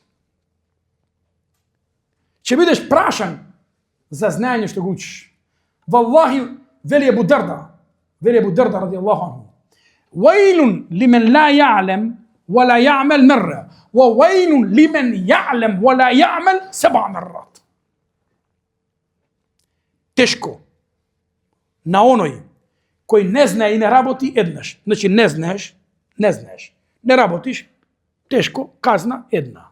Ќе бидеш прашан за знаење што го учиш. Валлахи, вели Абу Дарда ради Аллаху анху. Ваилун лимен ла ја'лем ва ла ја'мел мерра, ва ваилун лимен ја'лем ва ла ја'мел 7 меррат. Тешко на оној кој не знае и не работи еднаш. Значи не знаеш, не работиш, тешко, казна една.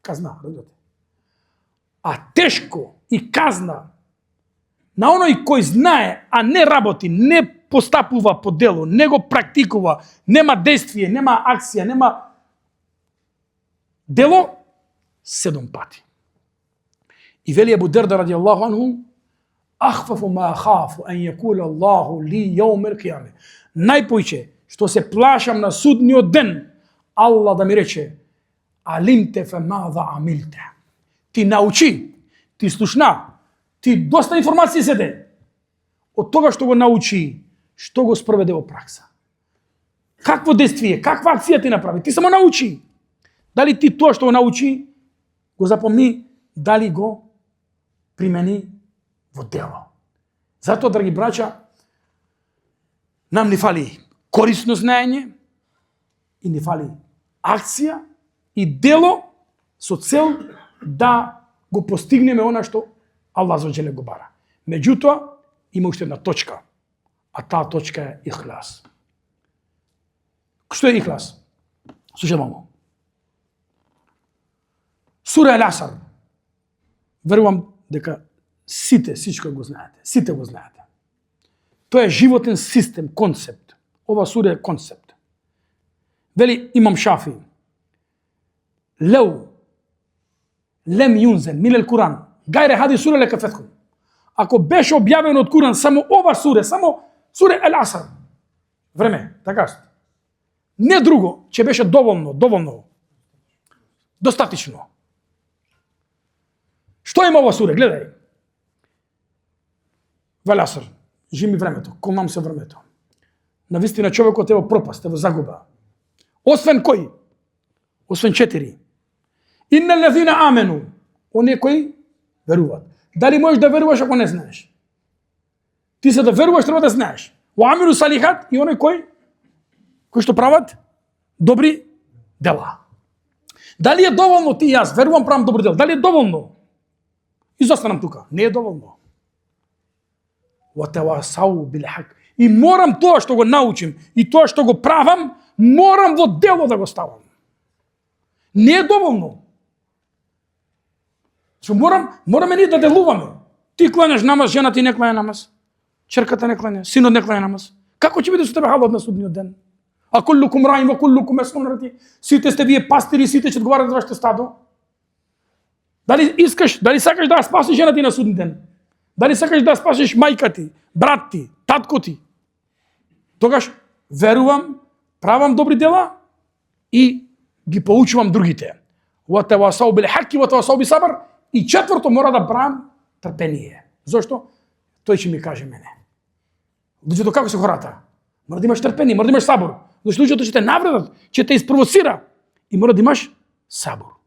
Казна, разбирате. А тешко и казна на оној кој знае, а не работи, не постапува по дело, не го практикува, нема действие, нема акција, нема дело, 7 пати. И вели Абу Дарда ради Аллаху анху, ахфафу ма хафу ан јакула Аллаху ли јаумел кијаме. Најпојче што се плашам на судниот ден, Аллах да ми рече, алимте фе мада амилте. Ти научи, ти слушна, ти доста информации седе. Од тоа што го научи, што го спроведе во пракса. Какво действие, каква акција ти направи? Ти само научи. Дали ти тоа што го научи, го запомни, дали го примени во дело. Затоа, драги браќа, нам ни фали корисно знаење и ни фали акција и дело со цел да го постигнеме она што Аллах за џеле го бара. Меѓутоа, има уште една точка, а таа точка е ихлас. Што е ихлас? Слушај мамо. Сура Ал-Аср. Верувам дека сите го знаете. Сите го знаете. Тоа е животен систем, концепт. Ова сура е концепт. Вели Имам Шафи. Лем юнзен мин ал-Куран. Гајре хади сура лекафетхум. Ако беше објавено од Куран само ова сура, само сура Ал-Аср. Време, така што. Не друго, че беше доволно. Достатично. Што има ова сура? Гледај. Ал-Аср. Жими времето, колнам се времето. Навистина човекот е во пропаст, е во загуба. Освен кој? Освен 4. Инна лазина амену. Оние кои веруваат. Дали можеш да веруваш ако не знаеш? Ти се да веруваш, треба да знаеш. Ва амилу салихат и оние кои што прават добри дела. Дали е доволно ти и јас верувам, правам добри дела? Дали е доволно? Изостанам тука. Не е доволно. Ватавасау бил хак. И морам тоа што го научим и тоа што го правам, морам во дело да го ставам. Не е доволно. Што мораме ние да делуваме. Ти кланяш намаз, жена ти не кланя намаз. Черката не кланя, синот не кланя намаз. Како ќе биде со тебе халот на судниот ден? А куллукум раин ва куллукум мас'улун рати. Сите сте вие пастири, сите ќе одговарате за вашето стадо. Дали сакаш да спасиш жена ти на судниот ден? Дали сакаш да спасиш мајка ти, брат ти, татко ти? Тогаш верувам, правам добри дела и ги поучувам другите. Ватавасау бил хак и ватавасау бис сабр. И четврто, мора да правам трпение. Зошто? Тој ќе ми каже мене. Луѓето како се хората? Мора да имаш трпение, мора да имаш сабор. Зашто луѓето ќе те навредат, ќе те испровоцира и мора да имаш сабор.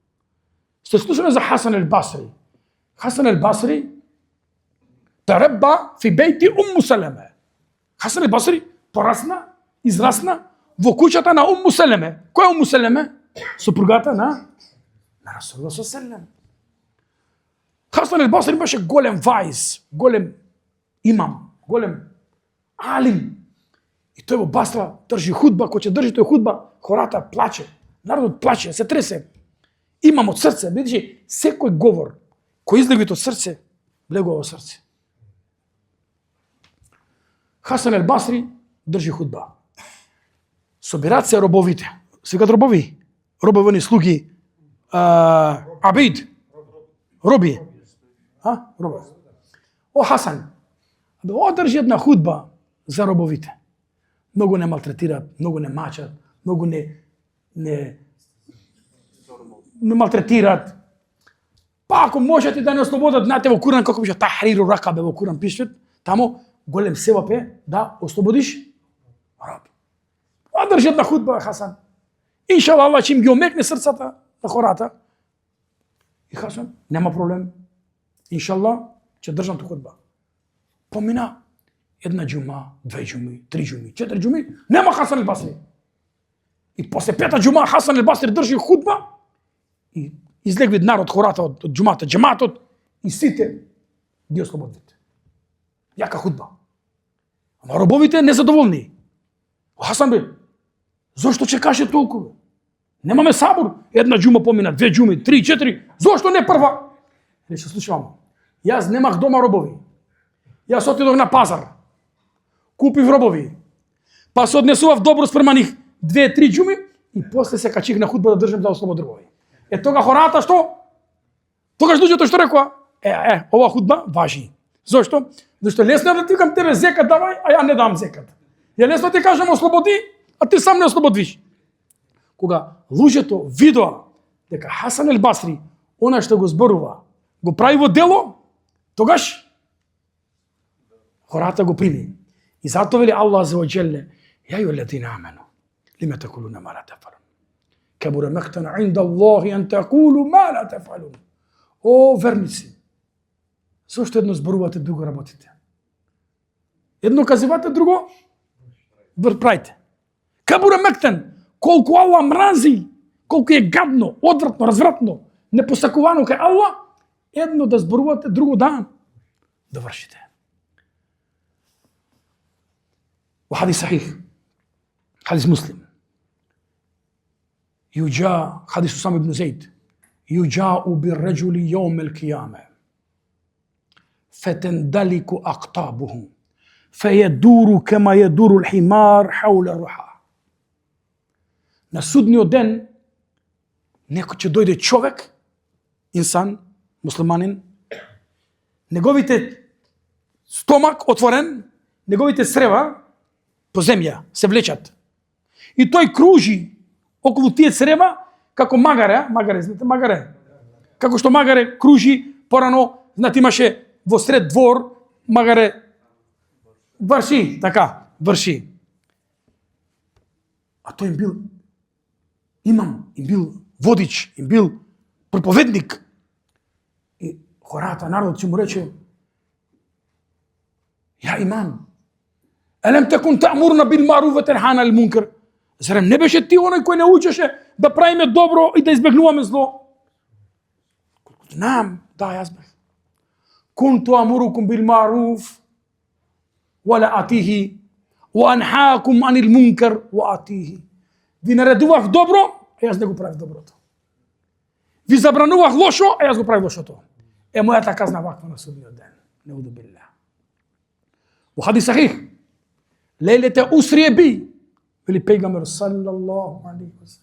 Сте слушали за Хасан ал-Басри? Хасан ал-Басри тарабба фи бейти Салеме. Хасан ал-Басри порасна, израсна во куќата на Салеме. Кој е Салеме? Супругата на Расулуллах ﷺ. Хасан ал-Басри беше голем ваиз, голем имам, голем алим. И тој во Басра држи худба, кој ќе држи тој худба, хората плаче, народот плаче, се тресе. Имам од срце, бидејќи секој говор кој излеги од срце, влегува во срце. Хасан ал-Басри држи худба. Собират се робовите. Сега робови, робовани слуги, абид, роби. Робови. О, Хасан, да одржи една худба за робовите. Многу не малтретираат, многу не мачат, многу не малтретираат. Па ако можете да не ослободат, знаете во Куран како пише тахриру ракабе во Куран пишет, тамо голем севап е да ослободиш роб. Одржи една худба Хасан. Иншалла Аллах ќе им ги омекне срцата на хората. И Хасан, нема проблем. Иншалла ќе држам ту худба. Помина една џума, 2 џуми, 3 џуми, 4 џуми, нема Хасан ал-Басри. И после 5-та џума Хасан ал-Басри држи худба и излегли народ, хората од џумата, џематот и сите ги ослободите. Јака худба. Ама робовите незадоволни. Хасан бе, зошто ќе каже толку? Немаме сабор. Една џума помина, 2 џуми, 3, 4. Зошто не прва? Рече, слушам. Јас немах дома робови. Јас отидох на пазар. Купив робови. Па се однесував добро спрема нив 2-3 џуми и после се качих на худба да држам да ослобод робови. Тога хората што? Тогаш луѓето што рекоа? Ова худба важи. Зошто? Зашто лесно е да ти викам тебе зекат давај, а ја не дам зекат. Ја лесно ти кажам ослободи, а ти сам не ослободиш. Кога луѓето видоа дека Хасан ал-Басри, она што го зборува, го прави во дело, тогаш хората го прими. И затоа вели Аллах азza wa jalla, ја ајуҳаллазина амену, лима тaqулуна ма ла тафалун. Кабура мактан инда Аллахи ан тaqулу ма ла тафалун. О верници, зошто едно зборувате, друго работите? Едно казивате, друго правите. Кабура мактан, колку Аллах мрази, колку е гадно, одвратно, развратно, непосакувано кај Аллах, едно да зборувате, друго да вршите. وحديث صحيح حديث مسلم يجاء حديث أسامة بن زيد يجاء بالرجل يوم القيامة فتندلك أقطابه فيدور كما يدور الحمار حول الرحى. На судниот ден некој ќе дојде човек, инсан, муслиманин, неговите стомак отворен, неговите срева по земја се влечат. И тој кружи околу тие црева како магаре, знаете магаре? Како што магаре кружи порано, знаете имаше во сред двор магаре врши, така, врши. А тој им бил имам, им бил водич, им бил проповедник. И хората, народ ќе му рече: ја имам, елем текун та'мурна бил ма'руф ва танхана анил мункар. Зарем не беше ти оној кој не учеше да правиме добро и да избегнуваме зло? Нам, да, јас бев. Кунту амурукум бил ма'руф ва ла атихи ва анхаакум анил мункар ва атихи. Ви наредувах добро, а јас не го правив доброто. Ви забранувах лошо, а јас го правив лошото. Е мојата казна ваква на судниот ден. Неуду билла. Во хадис сахих, лейлете усрие би, вели пејгамбер саллаллаху алейхи ва саллем.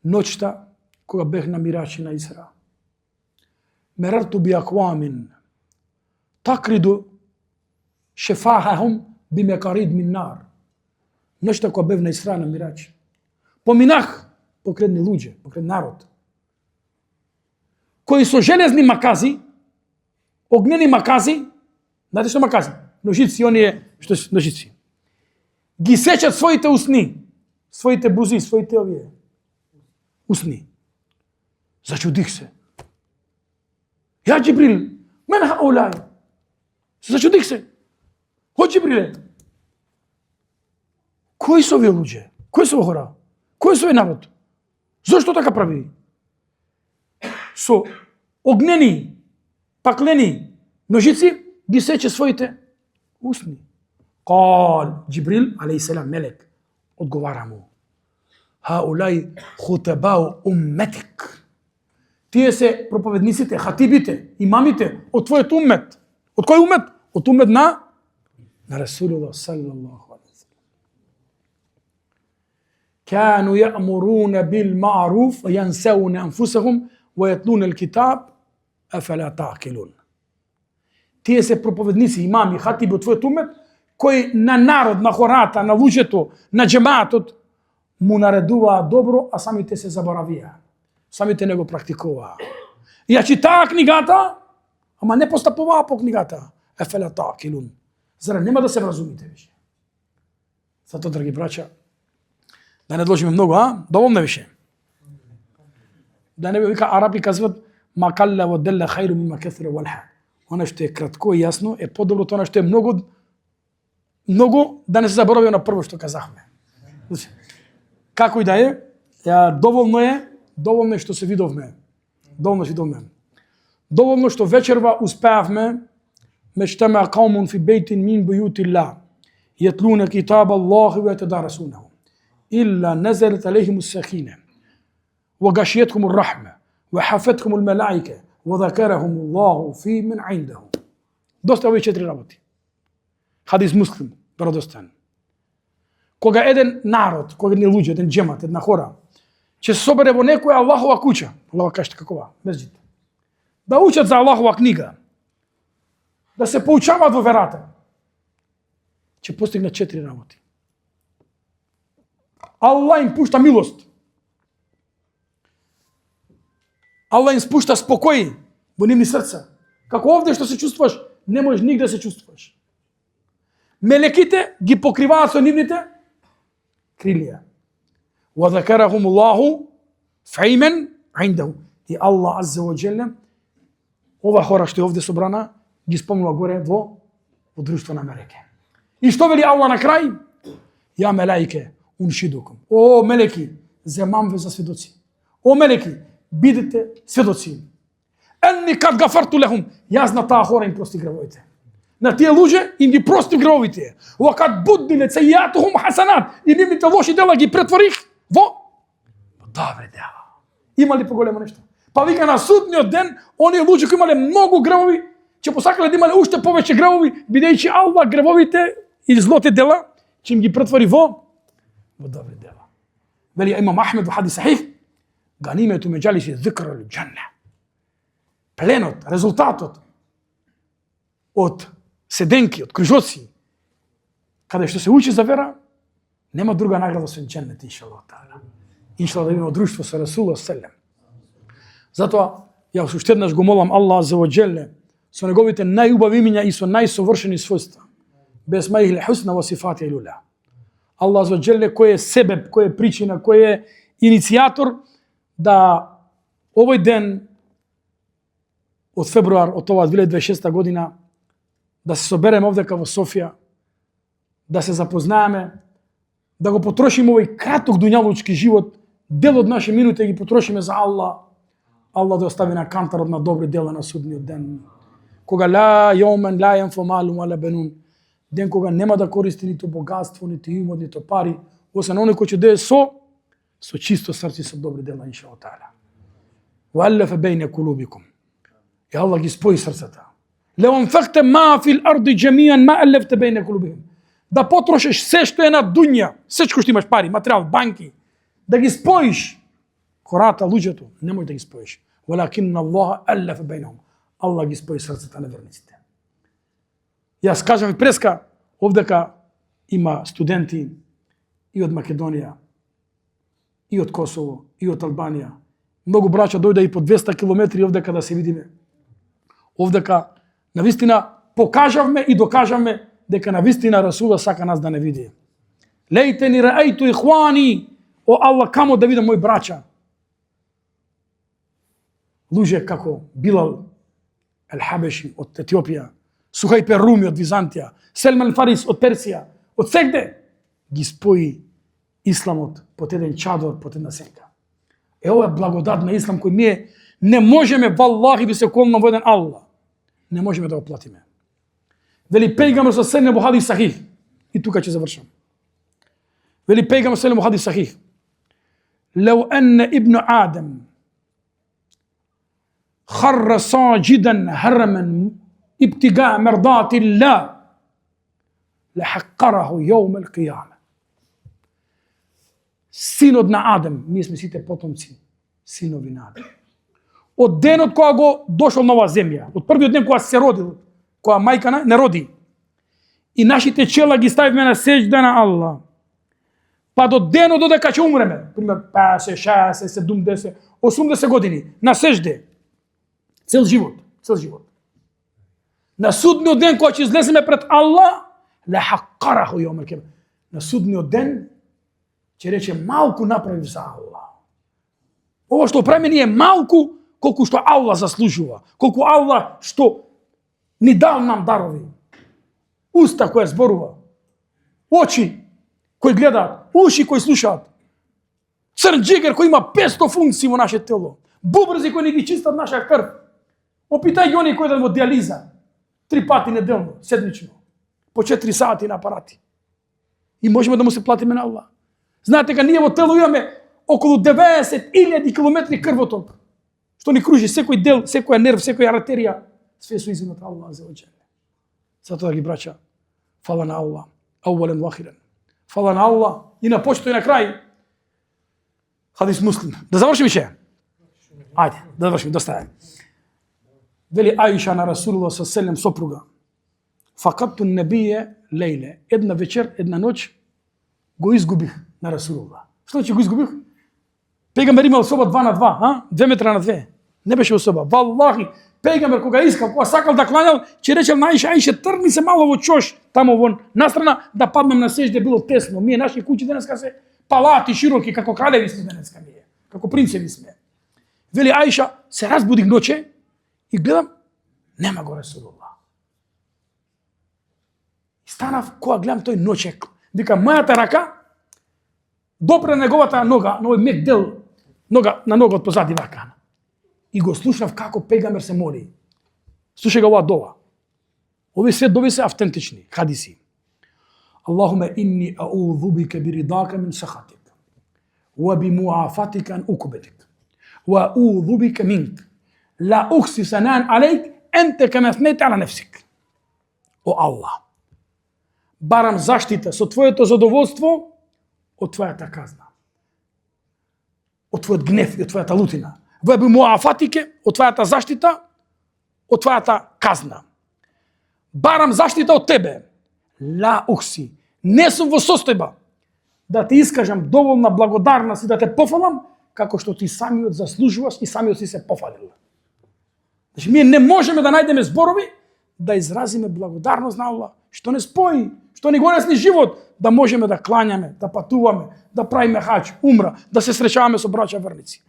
Ноќта кога бех на мирачи на Исра, мерарту би аквамин такриду шефахахум би мекарид мин нар. Ноќта кога бев на Исра на мирачи, поминах покрај луѓе, покрај народ, кои со железни макази, огнени макази, знаете што макази? Ножици, оние што се ножици. Ги сечат своите усни, своите бузи, своите овие усни. Зачудих се. Ја Џибрил, мен хаулај. Зачудих се. О Џибриле. Кои се овие луѓе? Кои се хора? Кој се овој народ? Зошто така прави? Со огнени, паклени ножици ги сече своите усни. Кал Џибрил алейхиссалам, мелек, одговара му: хаулај хутабау умметик. Тие се проповедниците, хатибите, имамите од твојот уммет. Од кој уммет? Од уммет на Расулуллах саллаллаху алейхи ва саллем. Кану јаъмуруна бил ма'руф ва јансауна анфусахум ва јатлуна ал-китаб афала таъқилун. Тие се проповедници, имами, хатиби од твојот уммет, кои на народ, на хората, на луѓето, на џемаатот му наредуваа добро, а самите се заборавија. Самите не го практикуваа. Ја читаа книгата, ама не постапуваа по книгата. Афала таъқилун. Зарем нема да се вразумите више? Затоа, драги браќа, да не должиме многу, доволно више. Да не вика арапи казват: ма калла ва делла хајру мима кесира валха. Она што е кратко и јасно е подобро од она што е многу, да не се заборави на прво што казахме. Како и да е, доволно е што се видовме. Доволно што вечерва успеавме мештама каумун фи бейтин мин бујутилlah јатлуна китаб Аллахи ва јатадарасунаху илла назалат алейхим ас-сакина ва гашијатхум ар-рахма ва хафатхум ал-малаика ва закарахум Аллаху фи мин индаху. Доста овие 4 работи. Хадис Муслим, веродостоен. Кога еден народ, кога еден луѓе, еден џемат, една хора, ќе се собере во некоја Аллахова куќа, Аллахова кашта какова, месџид, да учат за Аллахова книга, да се поучаваат во верата, ќе постигнат 4 работи. Аллах им пушта милост. Аллах им спушта спокој во нивни срца. Како овде што се чувствуваш, не можеш нигде да се чувствуваш. Мелеките ги покриваат со нивните крилија. Ва закарахум Аллаху фи мин индаху. И Аллах азза ва џелле, ова хора што е овде собрана, ги спомнува горе во друштво на мелеке. И што вели Аллах на крај? Ја мелаике, уншидукум. О мелеки, земам ве за сведоци. О мелеки, бидете сведоци. Енни кад гафарту лехум, јас на таа хора им прости гревовите. На тие луѓе им ги прости гревовите. Ва кад буддиле сејјатухум хасанат, и нивните лоши дела ги претворих во добри дела. Има ли поголемо нешто? Па вика на судниот ден, оние луѓе кои имале многу гревови, ќе посакале да имале уште повеќе гревови, бидејќи Аллах гревовите и злоте дела ќе им ги претвори во добри дела. Вели имам Ахмед во хадис сахих, ганимету меџалиси зикр ал-џанна. Пленот, резултатот од седенки, од кружоци, каде што се учи за вера, нема друга награда освен џеннет, иншаллах таала. Иншаллах да имаме друштво со Расулот селем. Затоа ја уште еднаш го молам Аллах азза ва џелле со неговите најубави имиња и со најсовршени својства, без маихле хусна ва сифати илула. Аллах азза ва џелле кој е себеб, кој е причина, кој е иницијатор да овој ден од февруар од оваа 2026 година да се собереме овдека во Софија, да се запознаеме, да го потрошиме овој краток дуњалучки живот, дел од наши минути ги потрошиме за Аллах. Аллах да остави на кантарот на добри дела на судниот ден. Кога ла јомен ла јенфу малун вала бенун, ден кога нема да користи ниту богатство, ниту имот, ниту пари, освен оној кој ќе дое со чисто срце, со добри дела, иншаллах таала. Ва аллафа бейне кулубикум. И Аллах ги спои срцата. Леу анфакте ма фил арди џемијан ма аллафте бейне кулубикум. Да потрошиш се што е на дуња, сечко што имаш пари, материјал, банки, да ги споиш хората, луѓето, немој да ги споиш. Валакинна Аллаха аллафа бейнахум. Аллах ги спои срцата на верниците. Јас кажав и преска, овдека има студенти и од Македонија, и од Косово, и од Албанија. Многу браќа дојде и по 200 километри овдека да се видиме. Овдека, навистина, покажавме и докажавме дека навистина Расула сака нас да не види. Лејтени раајту ихвани, о Аллах, камо да видам мој браќа. Луѓе како Билал Ел-Хабеши од Етиопија, Сухајб Руми од Византија, Селман Фарис од Персија, од сегде ги спои исламот под еден чадор, под една сенка. Ова е благодат на ислам кој ние не можеме, валлахи би се колнам во еден Аллах, не можеме да го платиме. Вели пејгамбер со селем во хадис сахих, и тука ќе завршам. Вели пејгамбер селем во хадис сахих, леу enne ибн Адем خر ساجدا هرما ابتغاء مرضات الله لحقره يوم القيامة. Синот на Адем, ние сме сите потомци, синови на Адем. Од денот кога го дошол на оваа земја, од првиот ден кога се родил, кога мајка не роди, и нашите чела ги ставивме на сеџда на Аллах, па до денот додека ќе умреме, пример 50, 60, 70, 80 години, на сеџде, цел живот. На судниот ден кога ќе излеземе пред Аллах, лахақараху јаумал қијама. На судниот ден ќе рече малку направив за Аллах. Ова што прави ние малку колку што Аллах заслужува, колку Аллах што ни дал нам дарови. Уста која зборува, очи кои гледаат, уши кои слушаат, црн џигер кој има 500 функции во наше тело, бубрзи кои ни ги чистат наша крв. Опитај ги они кои да во диализа 3 пати неделно, седмично, по 4 сати на апарати. И можеме да му се платиме на Аллах. Знаете дека ние во тело имаме околу 90.000 километри крвоток, што ни кружи секој дел, секоја нерв, секоја артерија, све со извинот Аллах за оџеле. Затоа ги браќа, фала на Аллах, ауален вахирен. Фала на Аллах и на почето и на крај. Хадис Муслим. Да завршим ше? Ајде, да завршим, доста е. Вели Аиша на Расулуллах со селем сопруга. Факатту небие лейле. Една вечер, една ноќ го изгубих на Расулуллах. Што значи го изгубих? Пегамбер имал соба 2 на 2, 2 метра на 2. Не беше соба. Валлахи, пегамбер кога искал, кога сакал да кланjал, ќе речел на Аиша, Аиша, тргни се мало во чош, тамо вон настрана, да паднем на сеџде, било тесно. Ние наши куќи денеска се палати широки, како кралеви сме денеска ние, како принцеви сме. Вели Аиша, се разбудих ноќе и гледам, нема го Расулуллах. И станав, кога гледам тој ноќек, вика, мојата рака допре неговата нога, на овој мек дел, нога, на нога од позади вака. И го слушнав како пегамбер се моли. Слушај го оваа дова. Овие се дови се автентични, хадиси. Аллахуме инни аудhu бика биридака мин сахатик, ва би муафатика ан укубетик. وأعوذ بك منك لا أحصي ثناء عليك أنت كما أثنيت على نفسك. О Аллах, барам заштита со твоето задоволство од твојата казна, од твојот гнев и од твојата лутина. Во би муафатике, од твојата заштита, од твојата казна. Барам заштита од тебе. Ла ухси, не сум во состојба да ти искажам доволна благодарност и да те пофалам, како што ти самиот заслужуваш и самиот си се пофалил. Значи, ние не можеме да најдеме зборови да изразиме благодарност на Аллах, што не спои, што ни го несни живот, да можеме да клањаме, да патуваме, да правиме хаџ, умра, да се среќаваме со браќа верници.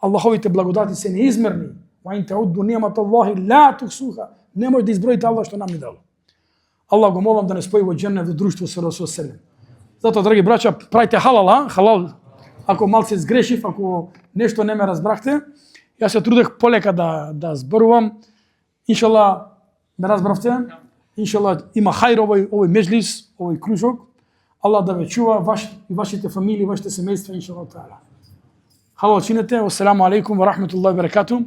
Аллаховите благодати се неизмерни. Ва ин таудду ниъмата Аллахи ла тухсуха. Не може да изброите Аллах што нам ни дал. Аллах го молам да не спои во џеннет во друштво со Расул селем. Затоа, драги браќа, правите халал, халал. Ако малце сгрешив, ако нешто не ме разбрахте, јас се трудех полека да зборувам. Иншалла, ме разбравте. Иншалла, има хајр овој меџлис, овој кружок. Аллах да ве чува, и вашите фамилии, вашите семејства, иншалла таала. Халал чинете. Ассаламу алейкум ва рахметуллахи ва баракатух.